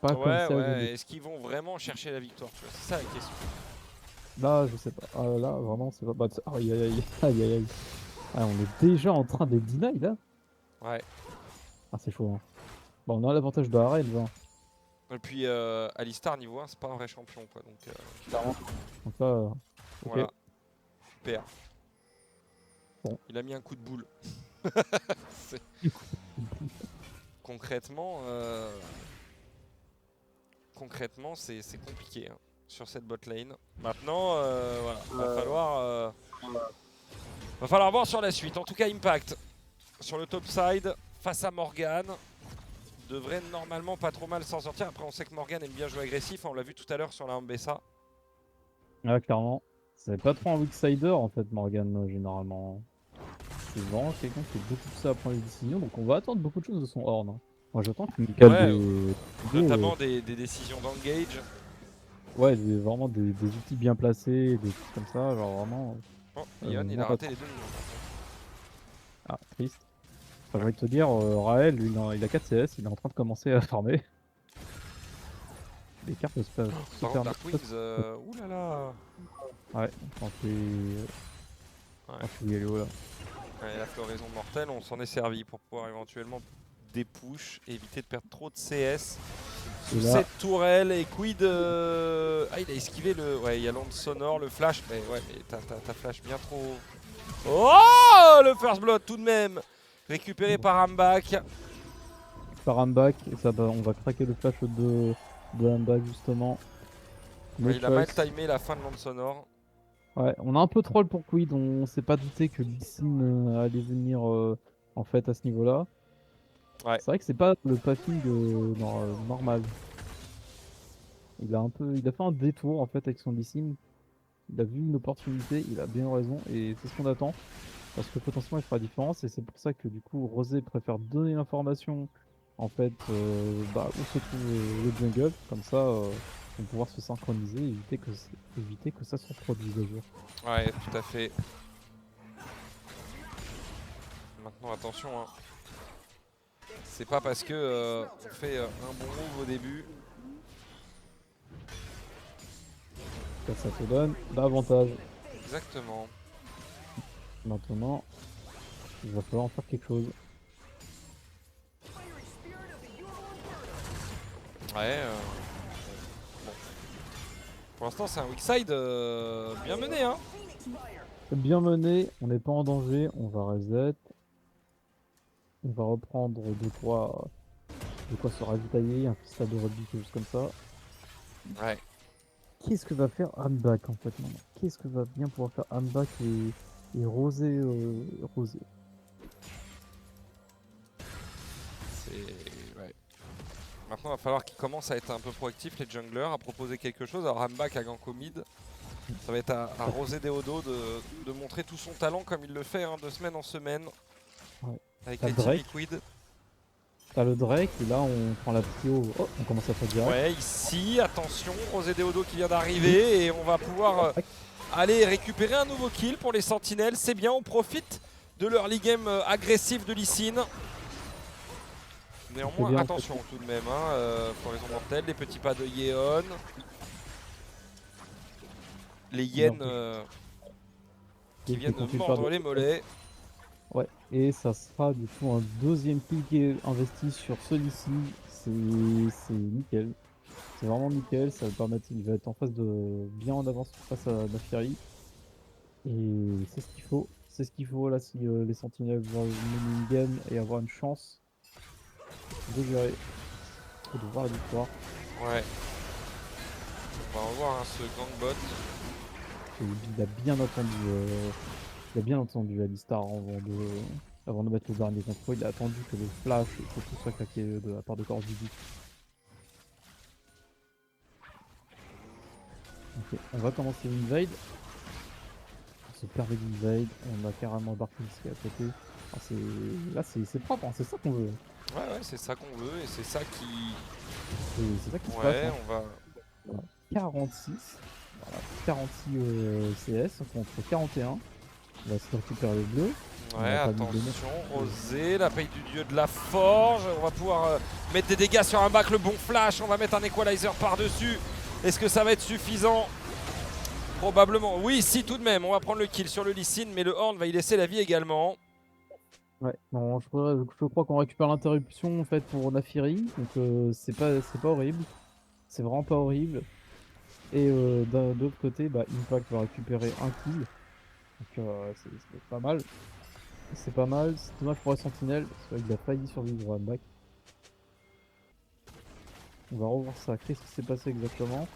Pas comme Ouais, ça. ouais. Est-ce qu'ils vont vraiment chercher la victoire, tu vois? C'est ça la question. Là, je sais pas. Ah, là, vraiment, c'est pas. Bah, aïe, aïe, aïe, aïe, aïe, aïe. Ah, on est déjà en train de deny là? Ouais. Ah, c'est chaud, hein. Bon, on a l'avantage de Harel, hein. Et puis Alistar niveau 1, c'est pas un vrai champion quoi. Donc Clairement. Donc là, ok. voilà, super. Bon. Il a mis un coup de boule. C'est- Du coup, concrètement, c'est compliqué hein, sur cette bot lane. Maintenant, voilà, va falloir voir sur la suite. En tout cas, Impact sur le top side face à Morgan devrait normalement pas trop mal s'en sortir. Après, on sait que Morgan aime bien jouer agressif. On l'a vu tout à l'heure sur la Mbessa. ah, clairement. C'est pas trop un weak-sider en fait, Morgan, généralement. C'est vraiment quelqu'un qui fait beaucoup de ça à prendre les décisions, donc on va attendre beaucoup de choses de son horn, hein. Moi j'attends qu'il me cale Ouais, des. notamment des décisions d'engage. Ouais, vraiment des outils bien placés, des trucs comme ça, genre vraiment. Oh, Ion, il a moi, raté les deux. Ah, triste. Enfin, j'ai envie de te dire, Raël, lui, il a 4 CS, il est en train de commencer à farmer. Les cartes se Par contre, Dark Wings, oulala. Ouais, quand t'es. Quand tu es là. Ouais, la floraison mortelle, on s'en est servi pour pouvoir éventuellement des push, éviter de perdre trop de CS. Sous là- cette tourelle, et Quid. Ah, il a esquivé le. Ouais, il y a l'onde sonore, le flash. Mais ouais, mais t'as flash bien trop. Oh, le first blood tout de même. Récupéré par Ambak. Par un back, et ça va, on va craquer le flash de un back justement. Ouais, No il a mal choice. timé la fin de l'onde sonore. Ouais, on a un peu troll pour Quid, on s'est pas douté que Lee Sin allait venir en fait à ce niveau-là. Ouais. C'est vrai que c'est pas le packing normal. Il a fait un détour en fait avec son Lee Sin. Il a vu une opportunité, il a bien raison et c'est ce qu'on attend parce que potentiellement il fera la différence et c'est pour ça que du coup Rosé préfère donner l'information en fait où se trouve le jungle, comme ça on va pouvoir se synchroniser et éviter que ça se reproduise à jour. Ouais, tout à fait. Maintenant, attention, hein. C'est pas parce que on fait un bon move au début. Ça te donne l'avantage. Exactement. Maintenant, il va falloir en faire quelque chose. Ouais. Bon. Pour l'instant, c'est un weak side bien mené, hein. Bien mené, on n'est pas en danger, on va reset. On va reprendre de quoi se ravitailler, un cristal de rugby, quelque chose comme ça. Ouais. Qu'est-ce que va faire Handback en fait maintenant? Qu'est-ce que va bien pouvoir faire Handback et Rosé, Rosé? Ouais. Maintenant, il va falloir qu'ils commencent à être un peu proactifs, les junglers, à proposer quelque chose. Alors, Rambak à gank au mid. Ça va être à Rosé Deodo de montrer tout son talent comme il le fait hein, de semaine en semaine. Ouais. Avec T'as les team Drake. Liquid. T'as le Drake et là on prend la prio. Oh, on commence à faire direct. Ouais, ici, attention, Rosé Deodo qui vient d'arriver et on va pouvoir aller récupérer un nouveau kill pour les sentinelles. C'est bien, on profite de l'early game agressif de Lee Sin. Néanmoins, bien, attention tout de même, hein, floraison mortelle, les petits pas de Yeon. Les hyènes qui viennent mordre les mollets. Ouais, et ça sera du coup un deuxième kill qui est investi sur celui-ci. C'est nickel. C'est vraiment nickel, ça va permettre, il va être en face de bien en avance face à Nafiri. Et c'est ce qu'il faut. C'est ce qu'il faut là si les sentinelles veulent mener une game et avoir une chance de gérer et de voir la victoire. Ouais. On va revoir hein, ce gangbot. Et il a bien entendu Alistar avant de mettre le dernier contrôle. Il a attendu que le flash et que tout soit claqué de la part de Corps du Ok, on va commencer l'invade. On se permet d'invade, on a carrément Barkins qui est à côté. Là c'est propre, hein, c'est ça qu'on veut. Ouais, c'est ça qu'on veut et c'est ça qui. C'est ça qui se passe. Ouais, Hein. on va. Voilà. 46. Voilà, 46 CS contre 41. On va se récupérer le bleu. Ouais, attention, Rosé, la paille du dieu de la forge. On va pouvoir mettre des dégâts sur un back, le bon flash. On va mettre un equalizer par-dessus. Est-ce que ça va être suffisant? Probablement. Oui, si, tout de même. On va prendre le kill sur le Lee Sin, mais le Horn va y laisser la vie également. Ouais, non, je crois qu'on récupère l'interruption en fait pour Naafiri, donc c'est pas horrible. C'est vraiment pas horrible. Et de l'autre côté, bah, Impact va récupérer un kill. Donc c'est pas mal. C'est pas mal. C'est dommage pour la Sentinelle, parce qu'il a failli survivre à Back. On va revoir ça. Qu'est-ce qui s'est passé exactement?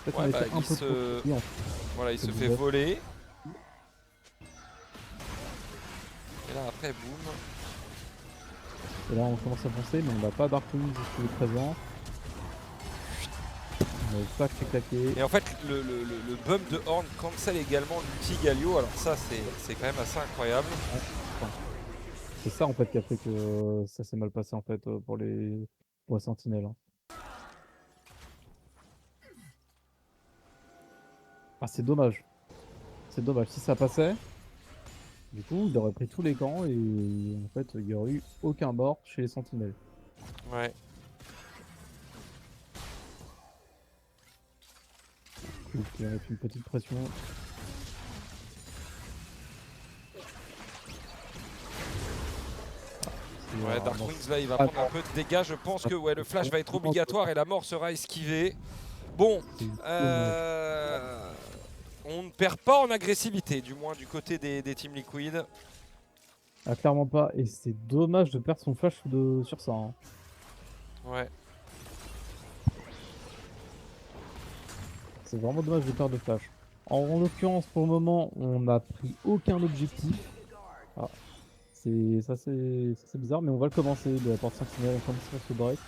En fait, on Ouais, bah, était un peu trop petit, en fait. voilà, il se fait voler. Et là, après, boum. Et là, on commence à penser, mais on n'a pas Darkwing qui est présent. On n'avait pas claqué. Et en fait, le bump de Horn cancel également l'ulti Galio. Alors ça, c'est quand même assez incroyable. C'est ça, en fait, qui a fait que ça s'est mal passé, en fait, pour les sentinelles. Hein. Ah, c'est dommage. C'est dommage. Si ça passait, du coup, il aurait pris tous les camps et en fait, il n'y aurait eu aucun mort chez les sentinelles. Ouais. Donc, il va mettre une petite pression. Ouais, Darkwings là il va prendre un peu de dégâts. Je pense que ouais, le flash va être obligatoire et la mort sera esquivée. Bon, on ne perd pas en agressivité, du moins du côté des Team Liquid. Ah, clairement pas. Et c'est dommage de perdre son flash sur ça. Hein. Ouais. C'est vraiment dommage de perdre le flash. En l'occurrence, pour le moment, on n'a pris aucun objectif. Ah, c'est bizarre, mais on va le commencer de la porte sentinelle. On commence à se break.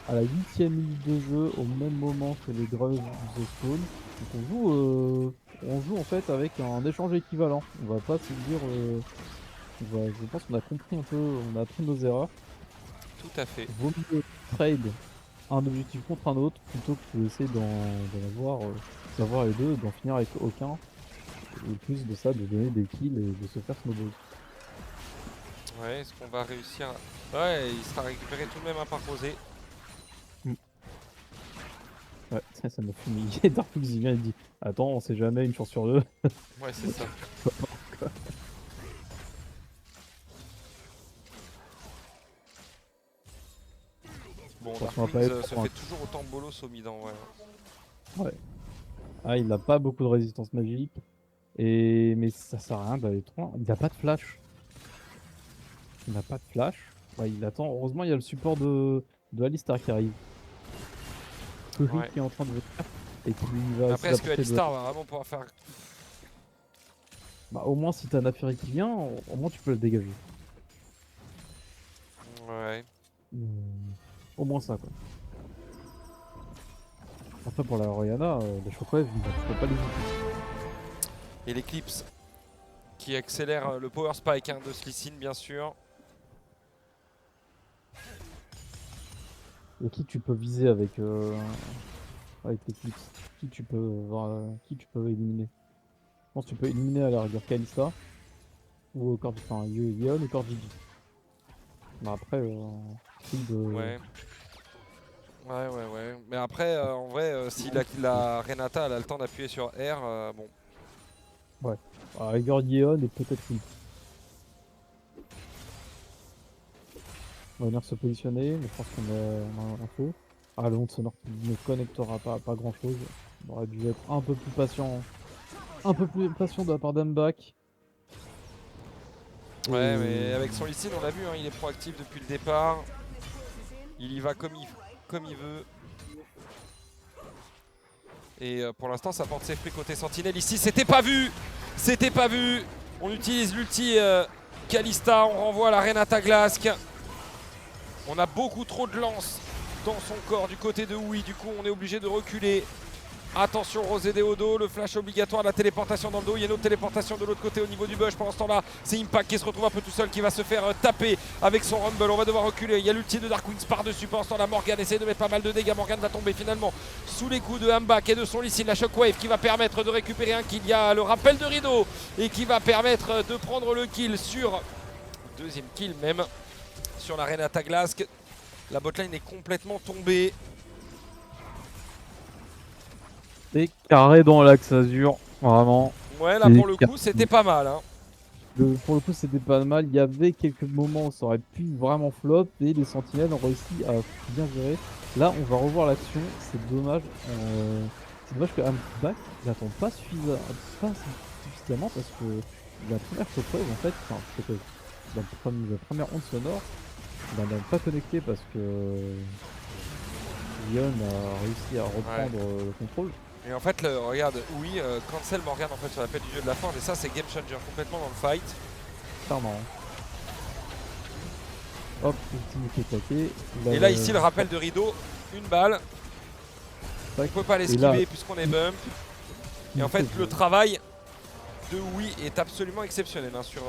À la 8ème minute de jeu, au même moment que les Greuges The Spawn. Donc on joue en fait avec un échange équivalent. On va pas se dire. Je pense qu'on a compris un peu, on a appris nos erreurs. Tout à fait. Vaut mieux trade un objectif contre un autre plutôt que d'essayer d'avoir les deux, d'en finir avec aucun. Et plus de ça, de donner des kills et de se faire snowball. Ouais, est-ce qu'on va réussir Ouais, il sera récupéré tout de même un par Rosé. Ouais, ça m'a fumé. Darkwings il vient et dit attends, on sait jamais, une chance sur deux. Ouais, c'est ça. Bon, Darkwings se fait toujours autant bolos au mid en vrai. Ouais. Ah, il a pas beaucoup de résistance magique. Mais ça sert à rien d'aller trop loin. Il n'a pas de flash. Il n'a pas de flash. Ouais, il attend. Heureusement, il y a le support de Alistar qui arrive. Ouais. Qui est en train de venir. Et qui va. Après, est-ce que Alistar va vraiment pouvoir faire. Bah, au moins, si t'as Naafiri qui vient, au moins tu peux le dégager. Ouais. Au moins ça, quoi. Après, pour la Oriana, les Shockwave, tu peux pas les utiliser. Et l'Eclipse qui accélère le power spike hein, de Slicin, bien sûr. Et qui tu peux viser avec l'Eclipse? Qui tu peux éliminer? Je pense que tu peux éliminer à la rigueur Kalista ou Yeon ou Corgigi. Mais après, Ouais. Ouais. Mais après, en vrai, si la Renata elle a le temps d'appuyer sur R, bon. Ouais. À la rigueur Yeon et peut-être lui. On va venir se positionner, mais je pense qu'on a l'info. Ah, le monde sonore qui ne connectera pas grand chose. On aurait dû être un peu plus patient. Un peu plus patient de la part d'Ambach. Ouais, mais avec son Lee, on l'a vu, hein, il est proactif depuis le départ. Il y va comme il veut. Et pour l'instant, ça porte ses fruits côté Sentinelle. Ici, c'était pas vu. C'était pas vu. On utilise l'ulti Kalista. On renvoie la Renata Glask. On a beaucoup trop de lance dans son corps du côté de Oui. Du coup, on est obligé de reculer. Attention, Rosé Deodo, le flash obligatoire, la téléportation dans le dos. Il y a une autre téléportation de l'autre côté au niveau du bush. Pendant ce temps-là, c'est Impact qui se retrouve un peu tout seul, qui va se faire taper avec son Rumble. On va devoir reculer. Il y a l'ulti de Darkwings par-dessus. Pendant ce temps-là, Morgan essaie de mettre pas mal de dégâts. Morgan va tomber finalement sous les coups de Ambach et de son Lee Sin. La Shockwave qui va permettre de récupérer un kill. Il y a le rappel de rideau et qui va permettre de prendre le kill sur. Deuxième kill même sur la Renata Glask. La botlane est complètement tombée. C'est carré dans l'axe Azur, vraiment. Ouais, là C'est pour le carré. coup, c'était pas mal. Hein. Pour le coup, c'était pas mal. Il y avait quelques moments où ça aurait pu vraiment flop et les sentinelles ont réussi à bien gérer. Là, on va revoir l'action. C'est dommage. C'est dommage que Ambac n'attend pas suffisamment parce que la première shockwave, en fait, enfin, shockwave, la première onde sonore, il n'a pas connecté parce que Leon a réussi à Ouais. reprendre le contrôle. Et en fait, regarde, oui, cancel Morgan en fait sur l'appel du dieu de la forge et ça c'est game changer complètement dans le fight. Clairement. Hop, ultime qui est attaqué. Et là ici le rappel de rideau, une balle. On peut pas l'esquiver puisqu'on est bump. Et en fait le travail de Oui est absolument exceptionnel hein, sur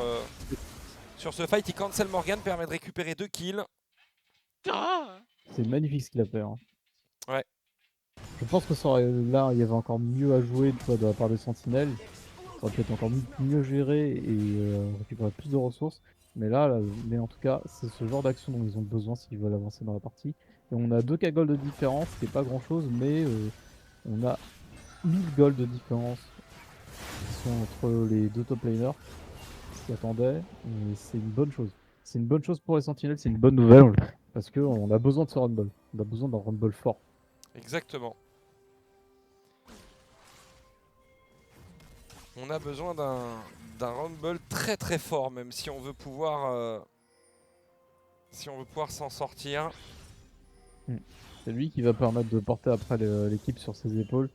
ce fight. Il cancel Morgan, permet de récupérer 2 kills. C'est magnifique ce qu'il a fait. Hein. Ouais. Je pense que là, il y avait encore mieux à jouer de la part des sentinelles. Ça aurait pu être encore mieux géré et récupérer plus de ressources. Mais en tout cas, c'est ce genre d'action dont ils ont besoin s'ils veulent avancer dans la partie. Et on a 2 k gold de différence, ce qui n'est pas grand chose, mais on a 1000 gold de différence qui sont entre les deux top laners qui s'y attendaient. Et c'est une bonne chose. C'est une bonne chose pour les sentinelles, c'est une bonne nouvelle parce qu'on a besoin de ce rumble. On a besoin d'un rumble fort. Exactement. On a besoin d'un rumble très très fort même si on veut pouvoir s'en sortir. C'est lui qui va permettre de porter après l'équipe sur ses épaules.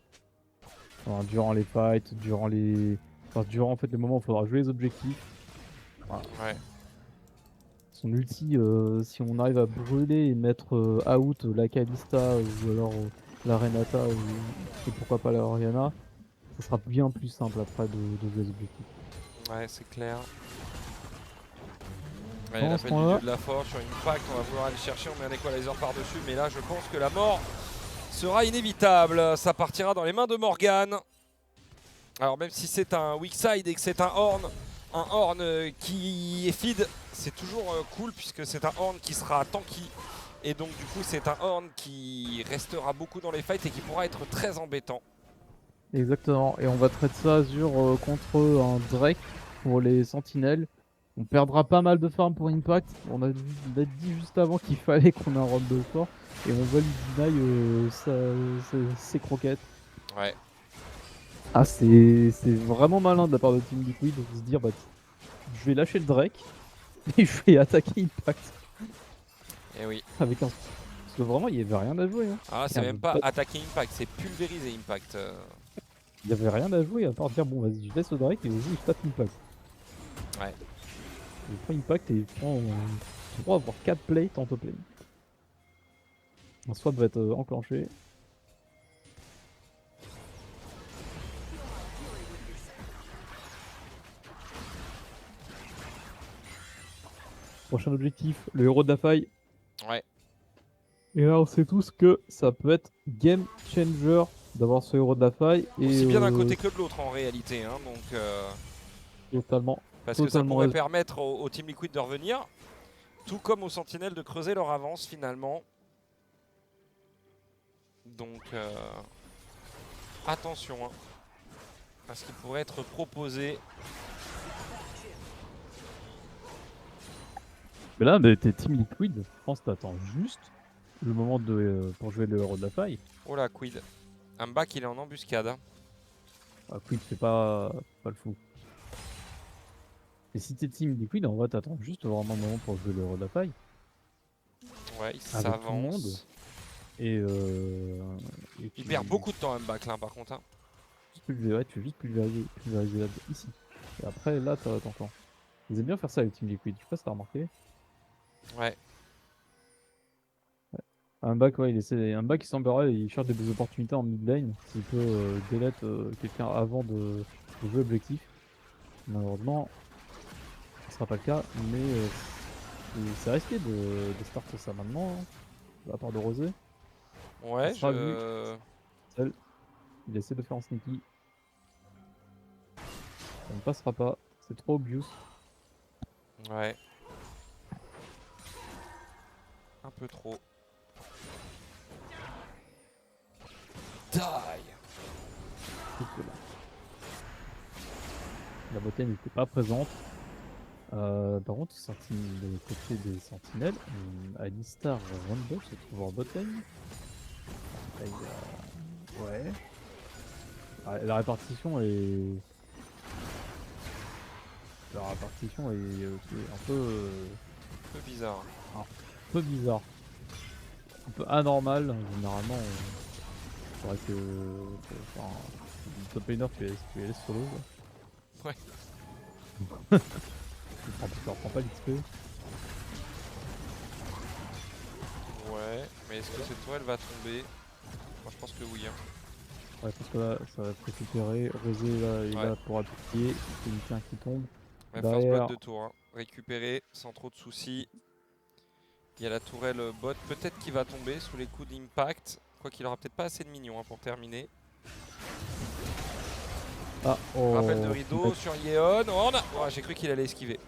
Enfin, durant les fights, durant en fait les moments où il faudra jouer les objectifs. Voilà. Ouais. Son ulti, si on arrive à brûler et mettre out la Kalista ou alors la Renata et pourquoi pas la Oriana, ça sera bien plus simple après de jouer les objectifs. Ouais, c'est clair. Ouais, Dans ce l'appel du point-là, dieu de la forge sur Impact, on va vouloir aller chercher, on met un equalizer par-dessus, mais là je pense que la mort sera inévitable. Ça partira dans les mains de Morgan. Alors même si c'est un weak side et que c'est un horn qui est feed, c'est toujours cool puisque c'est un horn qui sera tanky. Et donc du coup c'est un horn qui restera beaucoup dans les fights et qui pourra être très embêtant. exactement. Et on va traiter ça Azur contre un Drake pour les sentinelles. On perdra pas mal de farm pour Impact. On a dit juste avant qu'il fallait qu'on ait un rumble fort. Et on va lui deny ses croquettes. Ouais. Ah, c'est vraiment malin de la part de Team Liquid de se dire bah, je vais lâcher le Drake et je vais attaquer Impact. Et oui. Avec un... Parce que vraiment, il n'y avait rien à jouer. Hein. Ah c'est même pas attaquer Impact, c'est pulvériser Impact. Il n'y avait rien à jouer à part dire bon, vas-y, je laisse le Drake et vas-y, je tape Impact. Ouais. Il prend Impact et il prend 3 voire 4 plates en top lane. Un swap va être enclenché. Prochain objectif, le héros de la faille. Ouais. Et là, on sait tous que ça peut être game changer d'avoir ce héros de la faille. Aussi bien d'un côté que de l'autre en réalité. Hein, donc, totalement. parce que ça pourrait permettre au Team Liquid de revenir. Tout comme aux Sentinelles de creuser leur avance finalement. Donc attention hein, à ce qui pourrait être proposé. Mais là, t'es Team Liquid, je pense que t'attends juste le moment pour jouer le héros de la faille. Oh là, Quid. Un back, il est en embuscade. Hein. Ah, Quid, c'est pas le fou. Et si t'es Team Liquid, en vrai, t'attends juste vraiment le moment pour jouer le héros de la faille. Ouais, il Avec tout le monde. s'avance. Et il perd beaucoup de temps, un back là, par contre. Hein. Tu fais juste pulvériser là, ici. Et après, là, t'entends. Ils aiment bien faire ça avec Team Liquid, je sais pas si t'as remarqué. Ouais. Un back, ouais, un back qui semblerait, il cherche des opportunités en mid lane. S'il peut delete quelqu'un avant de jouer objectif. Malheureusement, ce sera pas le cas, mais c'est risqué de starter ça maintenant, hein, de la part de Rosé. Ouais, Seul. Il essaie de faire un sneaky. Ça ne passera pas, c'est trop obvious. Ouais. Un peu trop. Die. trouve que la botlane n'était pas présente. Par contre, de côté des sentinelles, Alistar Rumble se trouve en botlane. Là, il y a... Ouais. Ah, la répartition est... aussi Un peu bizarre. un peu bizarre. Un peu anormal. Généralement, c'est vrai que... Enfin, le top laner, tu es solo. Ouais. Tu leur prends pas l'XP. Ouais, mais est-ce que cette tourelle va tomber? Moi je pense que oui. Hein. Ouais, parce que là, ça va être récupéré. Rosé là, est là pour appuyer. C'est une tien qui tombe. Ouais, first Derrière, blood de tour. Hein. Récupéré sans trop de soucis. Il y a la tourelle bot, peut-être qu'il va tomber sous les coups d'impact. Quoi qu'il aura peut-être pas assez de minions hein, pour terminer. Rappel de rideau sur Yeon. Oh, j'ai cru qu'il allait esquiver.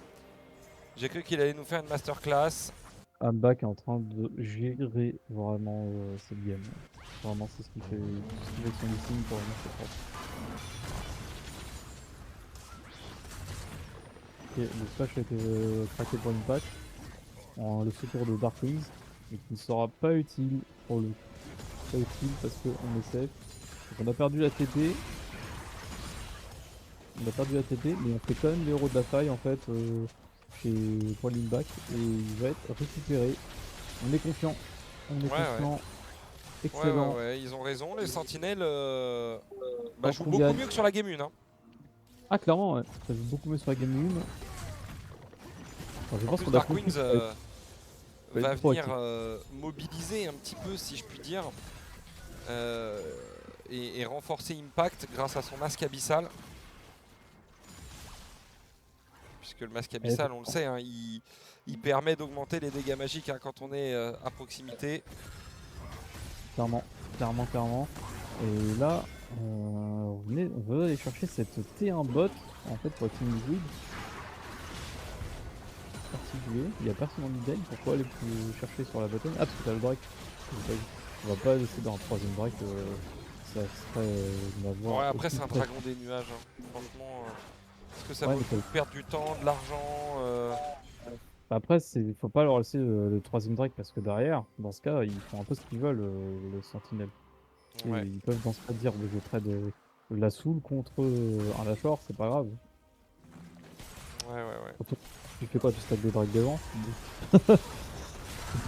J'ai cru qu'il allait nous faire une masterclass. Ambak est en train de gérer vraiment cette game. Vraiment, c'est ce qui fait son listing pour vraiment c'est propre. Ok, le splash a été craqué pour une patch. Le secours de Dark Wings, mais qui ne sera pas utile pour le coup. Pas utile parce qu'on est safe. Donc on a perdu la TP. Mais on fait quand même les héros de la faille en fait chez pour Limbach et il va être récupéré. On est confiant. Ouais. Excellent. Ouais, ils ont raison. Les sentinelles jouent qu'on beaucoup gagne. mieux que sur la game 1. Hein. Ah clairement, ouais. Ça joue beaucoup mieux sur la game 1. Enfin, je En pense plus, qu'on a Dark compris Wings va être venir mobiliser un petit peu, si je puis dire, et renforcer Impact grâce à son masque abyssal. Puisque le masque abyssal, on le sait, hein, il permet d'augmenter les dégâts magiques hein, quand on est à proximité. Clairement. Et là, on veut aller chercher cette T1 bot en fait pour Team Liquid. Particulier. Il n'y a personne en mid-lane. Pourquoi aller plus chercher sur la bottom? Ah, parce que t'as le break. On va pas laisser dans un troisième break. Ça serait d'avoir. Ouais, après, c'est un dragon des nuages. Hein. Franchement, est-ce que ça vaut le coup de perdre du temps, de l'argent Après, faut pas leur laisser le troisième break parce que derrière, dans ce cas, ils font un peu ce qu'ils veulent, le sentinelle. Ouais. Ils peuvent dans ce cas dire je trade la soul contre un lâcheur, c'est pas grave. Ouais. Tu fais quoi? Tu stacks des drags devant? Tu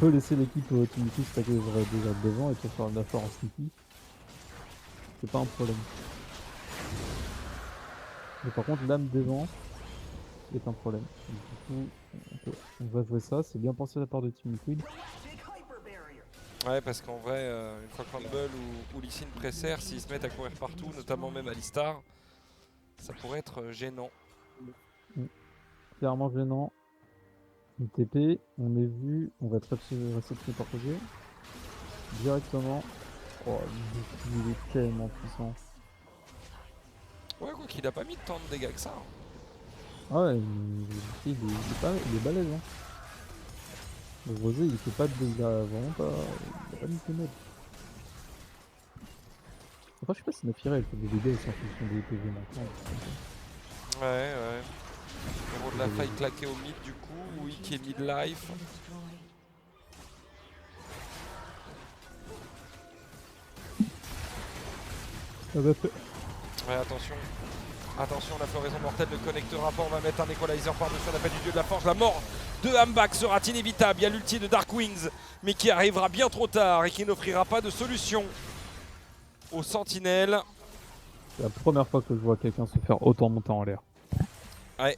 peux laisser l'équipe Team Liquid stacker des drags devant et te faire un lâcheur en sneaky. C'est pas un problème. Mais par contre, l'âme devant est un problème. Du coup, on va jouer ça. C'est bien pensé de la part de Team Liquid. Ouais, parce qu'en vrai, une fois que Rumble ou Lee Sin pressèrent, s'ils se mettent à courir partout, notamment même Alistar, ça pourrait être gênant. Clairement gênant. Une TP, on est vu, on va être réceptionné par projet. Directement. Oh, il est tellement puissant. Ouais, quoi qu'il a pas mis tant de dégâts que ça. Hein. Ah ouais, il est balèze. Hein. Le Rosé, il fait pas de dégâts, vraiment pas. Il a pas mis de mode. Enfin, je sais pas si Nafira elle fait des dégâts aussi en fonction des PV maintenant. Ouais. Héros de la faille claqué au mid du coup, oui qui est mid-life. Ouais, attention, la floraison mortelle ne connectera pas, on va mettre un equalizer par-dessus l'appel du dieu de la forge. La mort de Ambak sera inévitable, il y a l'ulti de Dark Wings, mais qui arrivera bien trop tard et qui n'offrira pas de solution aux sentinelles. C'est la première fois que je vois quelqu'un se faire autant monter en l'air. Ouais.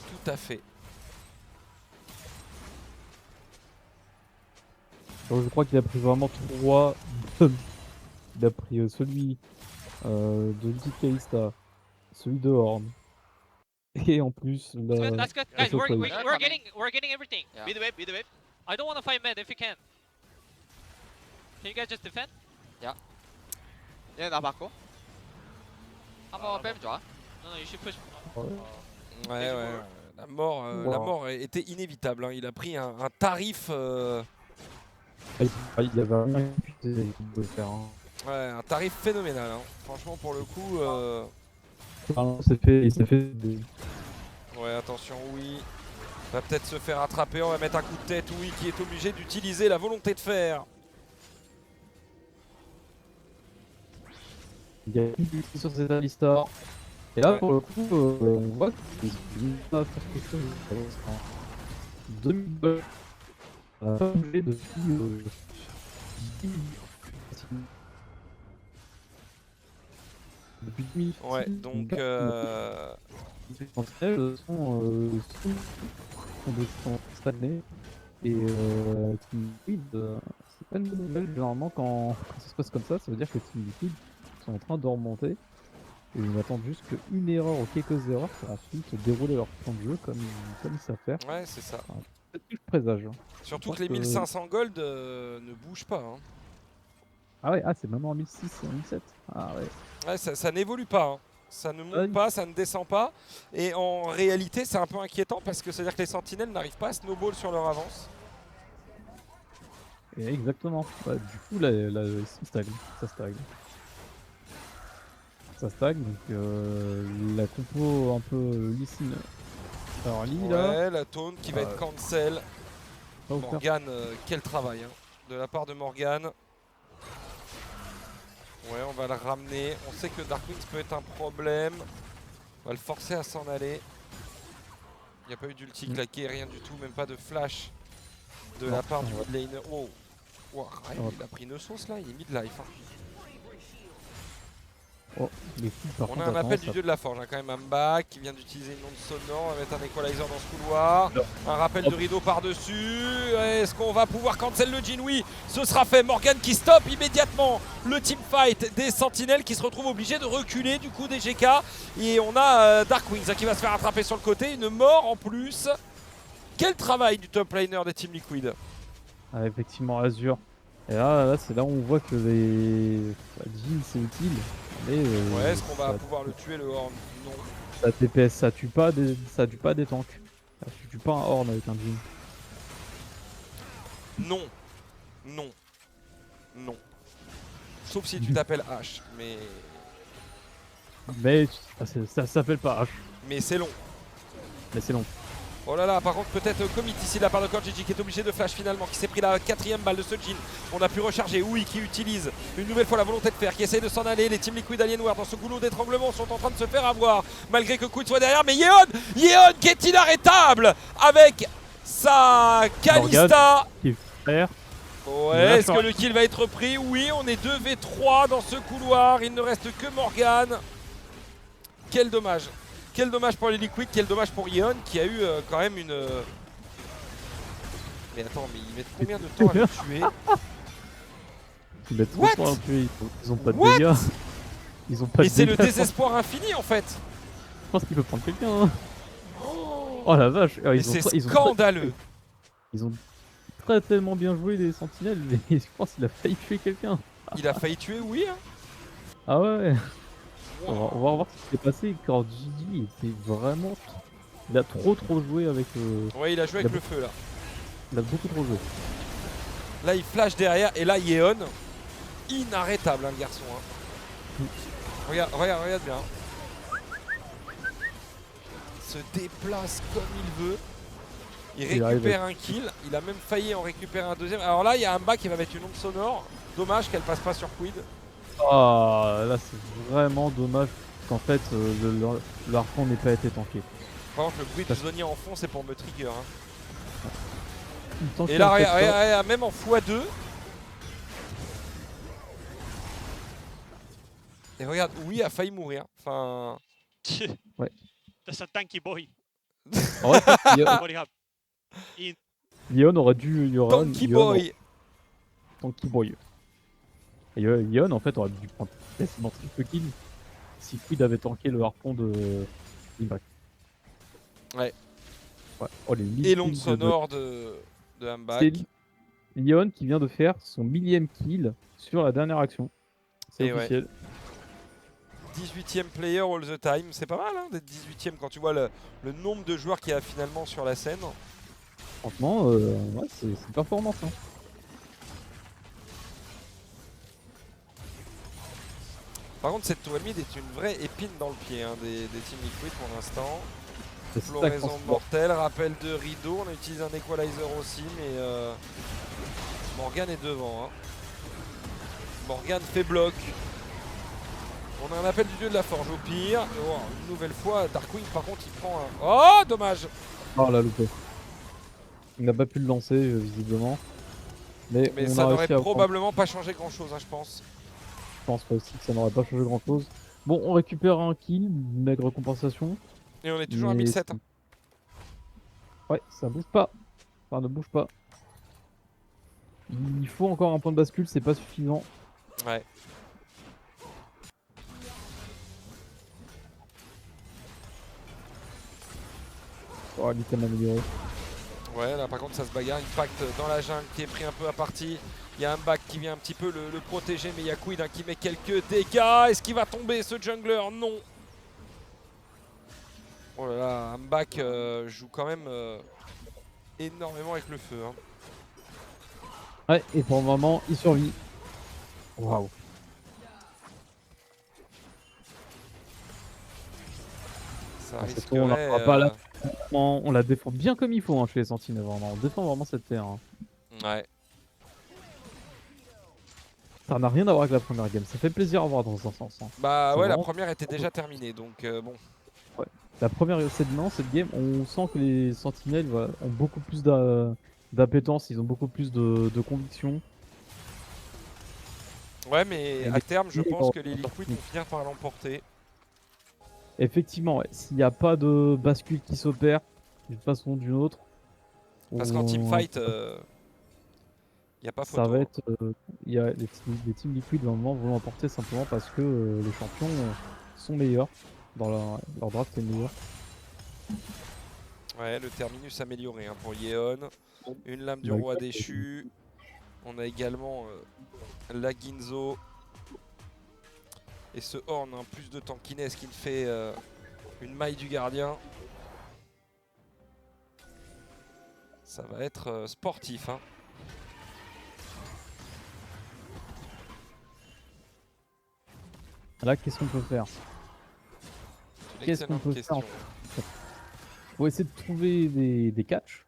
Tout à fait. Donc, je crois qu'il a pris vraiment 3. Il a pris celui de l'ulti de Kalista, celui de Horn. Et en plus, That's good. Guys, we're getting everything. Yeah. Be the whip. I don't want to fight mid if you can. Can you guys just defend? 얘 나 바꿔? 한번 빼면 좋아. No, you should push. Ouais. La mort était inévitable. Hein. Il a pris un tarif. il avait rien de faire. Hein. Ouais, un tarif phénoménal. Hein. Franchement, pour le coup. Il s'est fait des... Ouais, attention, oui. Va peut-être se faire attraper. On va mettre un coup de tête. Oui, qui est obligé d'utiliser la volonté de fer. Il y a une bulle sur ces Alistar. Et là, pour le coup, on voit qu'il va faire quelque chose. 2000 balles. On a pas bougé depuis 10 minutes. Depuis 10 minutes. Ouais, donc. Les sentinelles sont stagnés. Et Team Liquid, c'est pas une bonne nouvelle. Généralement, quand ça se passe comme ça veut dire que Team Liquid sont en train de remonter. Et ils n'attendent juste qu'une erreur ou quelques erreurs pour ensuite dérouler leur plan de jeu comme ils savent faire. Ouais, c'est ça. Enfin, c'est tout le présage. Hein. Surtout que les 1500 gold ne bougent pas. Hein. Ah ouais, c'est maintenant en 1006 et en 1007. Ah ouais. Ouais, ça n'évolue pas. Hein. Ça ne monte pas, ça ne descend pas. Et en réalité, c'est un peu inquiétant parce que c'est-à-dire que les sentinelles n'arrivent pas à snowball sur leur avance. Et exactement. Bah, du coup, là, ça stagne. Ça stagne, donc la compo un peu lissine. Alors Lee là. Ouais, la taunt qui va être cancel. Morgane, quel travail hein, de la part de Morgane. Ouais, on va le ramener. On sait que Darkwings peut être un problème. On va le forcer à s'en aller. Il n'y a pas eu d'ulti claqué, rien du tout, même pas de flash de la part du mid laner. Wow. Wow, il a pris une sauce là, il est mid-life. Hein. Oh, on a un appel du dieu de la forge, hein, quand même Amba qui vient d'utiliser une onde sonore, on va mettre un equalizer dans ce couloir, un rappel de rideau par-dessus, est-ce qu'on va pouvoir cancel le Jhin? Oui, ce sera fait, Morgane qui stoppe immédiatement le teamfight des sentinelles qui se retrouvent obligés de reculer du coup des GK, et on a Darkwings qui va se faire attraper sur le côté, une mort en plus. Quel travail du top laner des Team Liquid. Ah, effectivement Azure. Et là c'est là où on voit que les Jhin c'est utile. Mais, ouais, est-ce qu'on va pouvoir le tuer le Horn? Non. Ça TPS, ça tue pas des tanks. Tu tues pas un Horn avec un Jhin. Non. Non. Non. Sauf si tu t'appelles H, mais... Mais ça s'appelle pas H. Mais c'est long. Mais c'est long. Oh là là, par contre peut-être commit ici de la part de Korjiji qui est obligé de flash finalement, qui s'est pris la 4ème balle de ce Jhin. On a pu recharger, oui, qui utilise une nouvelle fois la volonté de faire, qui essaye de s'en aller. Les Team Liquid Alienware dans ce goulot d'étranglement sont en train de se faire avoir, malgré que Quid soit derrière. Mais Yeon qui est inarrêtable avec sa Kalista. Ouais, est-ce que le kill va être pris? Oui, on est 2v3 dans ce couloir, il ne reste que Morgane. Quel dommage. Quel dommage pour les Liquid, quel dommage pour Yeon qui a eu quand même une... Mais attends, mais ils mettent combien de temps à le tuer? Ils mettent trop de temps à le tuer, ils ont pas de dégâts. Ils ont pas mais c'est le désespoir infini en fait. Je pense qu'il peut prendre quelqu'un. Hein. Oh la vache, c'est scandaleux. Ils ont tellement bien joué les sentinelles, mais je pense qu'il a failli tuer quelqu'un. Il a failli tuer, oui. Hein. Ah ouais. On va voir ce qui s'est passé quand Gigi était vraiment... Il a trop joué avec... Ouais, il a joué avec le feu là. Il a beaucoup trop joué. Là il flash derrière et là Yeon, inarrêtable hein, le garçon. Hein. Regarde bien. Il se déplace comme il veut. Il récupère un kill, il a même failli en récupérer un deuxième. Alors là il y a Amba qui va mettre une onde sonore. Dommage qu'elle passe pas sur Quid. Ah, là c'est vraiment dommage qu'en fait le harpon n'ait pas été tanké. Par contre le bruit de Zonia en fond c'est pour me trigger. Hein. Et là regarde, même en x2. Et regarde, oui a failli mourir. Enfin... ouais. That's a tanky boy. Ouais, Yeon aurait dû... Tanky boy. Tanky boy. Et Yeon en fait aurait dû prendre quasiment triple kill si Quid avait tanké le harpon de Impact. Ouais. Oh, et l'onde sonore de Ambak. C'est Yeon qui vient de faire son 1000ème kill sur la dernière action. C'est officiel. Ouais. 18ème player all the time, c'est pas mal hein, d'être 18ème quand tu vois le nombre de joueurs qu'il y a finalement sur la scène. Franchement, ouais, c'est une performance. Hein. Par contre, cette tour mid est une vraie épine dans le pied hein, des Team Liquid pour l'instant. C'est ça Floraison qu'on se mortelle, rappel de rideau, on utilise un equalizer aussi, mais Morgane est devant. Hein. Morgane fait bloc. On a un appel du dieu de la forge au pire. Oh, une nouvelle fois, Darkwing par contre il prend un... Oh dommage. Oh l'a loupé. Il n'a pas pu le lancer visiblement. Mais on ça a n'aurait réussi à probablement pas changé grand chose hein, je pense. Je pense pas aussi que ça n'aurait pas changé grand chose. Bon, on récupère un kill, une maigre compensation. Et on est toujours à 1007. Hein. Ouais, ça bouge pas. Enfin, ne bouge pas. Il faut encore un point de bascule, c'est pas suffisant. Ouais. Oh, l'item amélioré. Ouais, là par contre ça se bagarre. Impact dans la jungle qui est pris un peu à partie. Il y a un back qui vient un petit peu le protéger, mais il y a Quid hein, qui met quelques dégâts. Est-ce qu'il va tomber ce jungler? Non. Oh là là, un back joue quand même énormément avec le feu. Hein. Ouais, et pour le moment, il survit. Waouh. Ça risquerait, on la défend bien comme il faut hein, chez les sentinelles, vraiment. On défend vraiment cette terre. Hein. Ouais. Ça n'a rien à voir avec la première game, ça fait plaisir à voir dans un sens. Hein. Bah ouais, la première était déjà terminée, donc bon. Ouais. La première, cette game, on sent que les sentinelles voilà, ont beaucoup plus d'appétence, ils ont beaucoup plus de conviction. Ouais, mais à terme, je pense que les Liquid vont finir par l'emporter. Effectivement, ouais. S'il n'y a pas de bascule qui s'opère d'une façon ou d'une autre. Parce qu'en teamfight, il n'y a pas photo. Ça va être. Les teams Liquid, dans le moment, vont l'emporter simplement parce que les champions sont meilleurs. Dans leur draft est meilleur. Ouais, le terminus amélioré hein, pour Yeon. Une lame du roi déchu. On a également la Ginzo. Et ce Horn, hein, plus de tankiness qui fait une maille du gardien. Ça va être sportif. Hein. Là, qu'est-ce qu'on peut faire? Qu'est-ce qu'on peut faire? Faut essayer de trouver des catchs.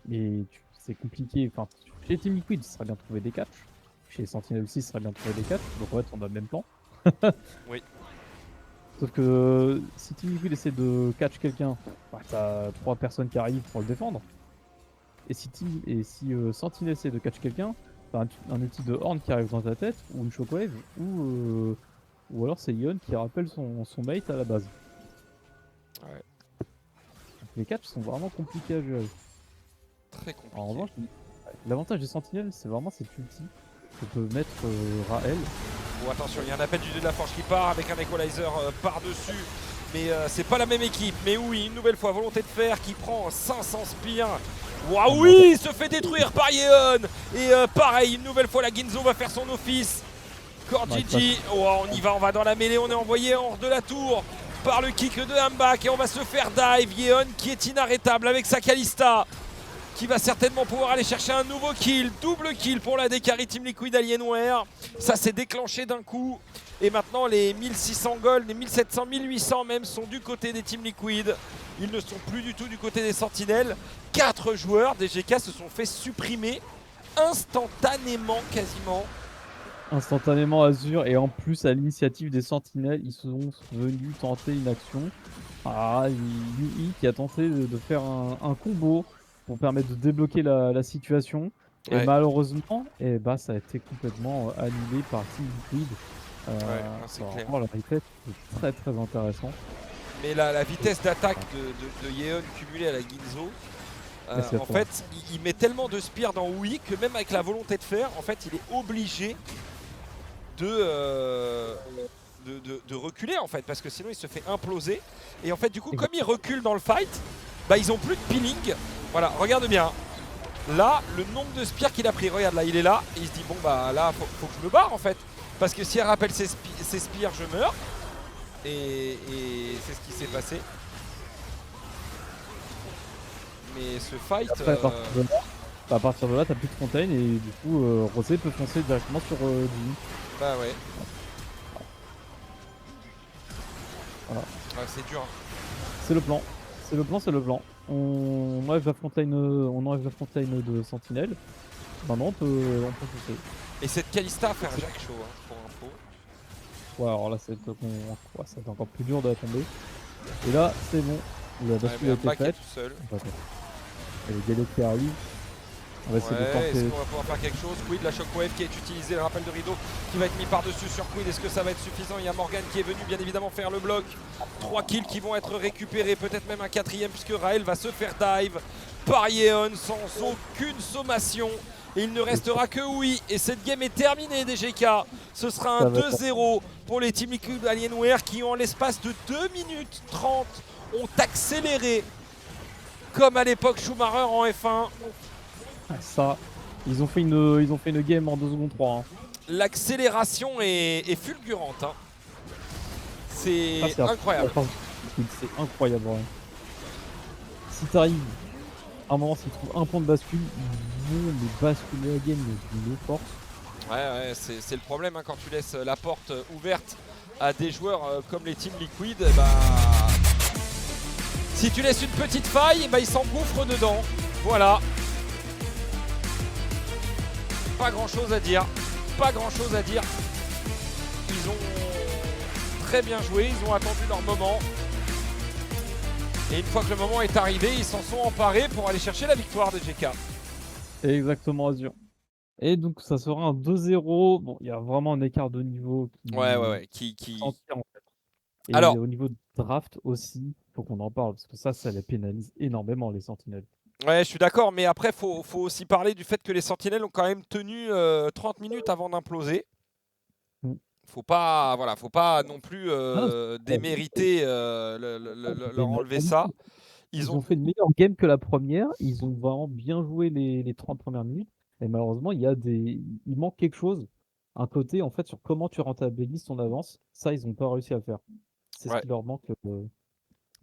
Mais c'est compliqué. Enfin, chez Team Liquid, ce serait bien de trouver des catchs. Chez Sentinel aussi, ce serait bien de trouver des catchs. Donc en fait, on a le même plan. Oui. Sauf que si Team Liquid essaie de catch quelqu'un, bah, t'as 3 personnes qui arrivent pour le défendre. Et si Sentinel essaie de catch quelqu'un, t'as un outil de Horn qui arrive dans ta tête, ou une Shockwave, ou alors c'est Yeon qui rappelle son mate à la base. Ouais. Les catchs sont vraiment compliqués à gérer. Très compliqué. En revanche, l'avantage des Sentinelles, c'est vraiment cette ulti que peut mettre Raël. Bon, attention, il y a un appel du dieu de la forge qui part avec un equalizer par-dessus. Mais c'est pas la même équipe. Mais oui, une nouvelle fois, volonté de fer qui prend 500 spires. Waouh, oui, il se fait détruire par Yeon. Et pareil, une nouvelle fois, la Ginzo va faire son office. Kordjiji, oh, on y va, on va dans la mêlée. On est envoyé hors de la tour par le kick de Hambak. Et on va se faire dive. Yeon qui est inarrêtable avec sa Kalista, qui va certainement pouvoir aller chercher un nouveau kill. Double kill pour la Dekari Team Liquid Alienware. Ça s'est déclenché d'un coup. Et maintenant les 1600 gold, les 1700, 1800 même sont du côté des Team Liquid. Ils ne sont plus du tout du côté des Sentinelles. 4 joueurs des GK se sont fait supprimer instantanément quasiment. Instantanément Azure, et en plus à l'initiative des Sentinelles, ils sont venus tenter une action. Ah, Yui qui a tenté de faire un combo pour permettre de débloquer la situation. Et malheureusement, ça a été complètement annulé par Team Liquid. C'est clair. La replay est très très intéressant. Mais la vitesse d'attaque de Yeon cumulée à la Ginzo, en fait, il met tellement de spires dans Wii que même avec la volonté de faire, en fait, il est obligé de reculer en fait, parce que sinon il se fait imploser. Et en fait, du coup, comme il recule dans le fight, bah ils ont plus de peeling. Voilà, regarde bien. Là, le nombre de spires qu'il a pris, regarde là, il est là, et il se dit bon bah là, faut que je me barre en fait. Parce que si elle rappelle ses spires, je meurs. Et c'est ce qui s'est passé. Mais ce fight... À partir de là, t'as plus de fontaine et du coup, Rosé peut foncer directement sur Jimmy. Bah ouais. Voilà. Ouais, c'est dur. C'est le plan. C'est le plan, c'est le plan. On enlève la fontaine, de sentinelle. Maintenant, on peut pousser. Et cette Kalista a fait un jack show, hein, pour info. Ouais, alors là, ça va être encore plus dur de la tomber. Et là, c'est bon. La bascule a été faite. tout seul. Et les galets qui arrivent. On va essayer de Est-ce tenter. qu'on va pouvoir faire quelque chose? Quid, la shockwave qui est utilisée, le rappel de rideau qui va être mis par-dessus sur Quid. Est-ce que ça va être suffisant? Il y a Morgan qui est venu bien évidemment faire le bloc. 3 kills qui vont être récupérés, peut-être même un 4ème puisque Raël va se faire dive par Yeon sans aucune sommation. Et il ne restera que oui. Et cette game est terminée DGK. Ce sera un 2-0 pour les Team Liquid Alienware qui en l'espace de 2 minutes 30 ont accéléré comme à l'époque Schumacher en F1. Ça, ils ont fait une game en 2 secondes 3. Hein. L'accélération est fulgurante. Hein. C'est incroyable. C'est incroyable. Ouais. Si t'arrives, à un moment, s'ils trouvent un point de bascule, ils vont basculer la game de force. Ouais, c'est le problème hein, quand tu laisses la porte ouverte à des joueurs comme les Team Liquid. Bah, si tu laisses une petite faille, bah, ils s'engouffrent dedans. Voilà. Pas grand chose à dire. Pas grand chose à dire. Ils ont très bien joué. Ils ont attendu leur moment. Et une fois que le moment est arrivé, ils s'en sont emparés pour aller chercher la victoire de GK. Exactement, Azur. Et donc ça sera un 2-0. Bon, il y a vraiment un écart de niveau qui... En fait. Et alors, au niveau de draft aussi, faut qu'on en parle parce que ça les pénalise énormément les sentinelles. Ouais, je suis d'accord, mais après faut aussi parler du fait que les sentinelles ont quand même tenu 30 minutes avant d'imploser. Faut pas non plus démériter, leur enlever ça. Ils ont fait une meilleure game que la première. Ils ont vraiment bien joué les 30 premières minutes. Et malheureusement, il manque quelque chose. Un côté, en fait, sur comment tu rentabilises ton avance. Ça, ils n'ont pas réussi à faire. C'est ce qui leur manque.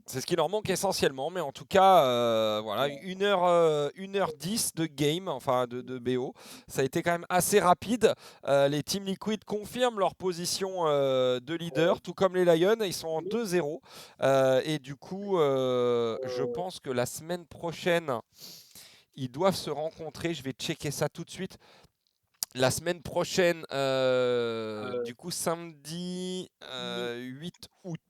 C'est ce qui leur manque essentiellement, mais en tout cas, voilà, 1h10 de game, enfin de BO. Ça a été quand même assez rapide. Les Team Liquid confirment leur position de leader, tout comme les Lions. Ils sont en 2-0. Et du coup, je pense que la semaine prochaine, ils doivent se rencontrer. Je vais checker ça tout de suite. La semaine prochaine, du coup samedi 8 août.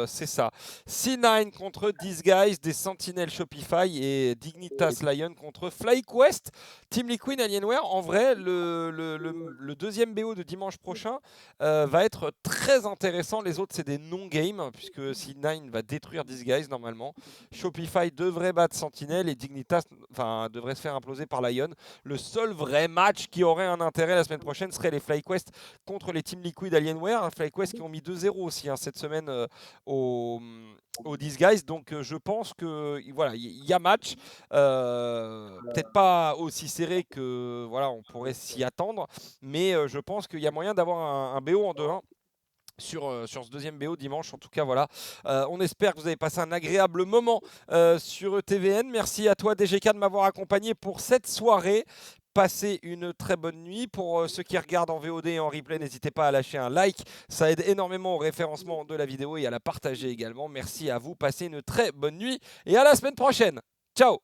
C'est ça. C9 contre Disguise des Sentinelles Shopify et Dignitas Lion contre FlyQuest. Team Liquid Alienware. En vrai, le deuxième BO de dimanche prochain va être très intéressant. Les autres, c'est des non-games puisque C9 va détruire Disguise normalement. Shopify devrait battre Sentinelle et Dignitas devrait se faire imploser par Lion. Le seul vrai match qui aurait un intérêt la semaine prochaine serait les FlyQuest contre les Team Liquid Alienware. FlyQuest qui ont mis 2-0 aussi cette semaine. Au Disguise, donc je pense que voilà, il y a match, peut-être pas aussi serré que voilà, on pourrait s'y attendre, mais je pense qu'il y a moyen d'avoir un BO en 2-1 sur ce deuxième BO dimanche. En tout cas voilà, on espère que vous avez passé un agréable moment sur TVN. Merci à toi DGK de m'avoir accompagné pour cette soirée. Passez une très bonne nuit. Pour ceux qui regardent en VOD et en replay, n'hésitez pas à lâcher un like. Ça aide énormément au référencement de la vidéo et à la partager également. Merci à vous. Passez une très bonne nuit et à la semaine prochaine. Ciao!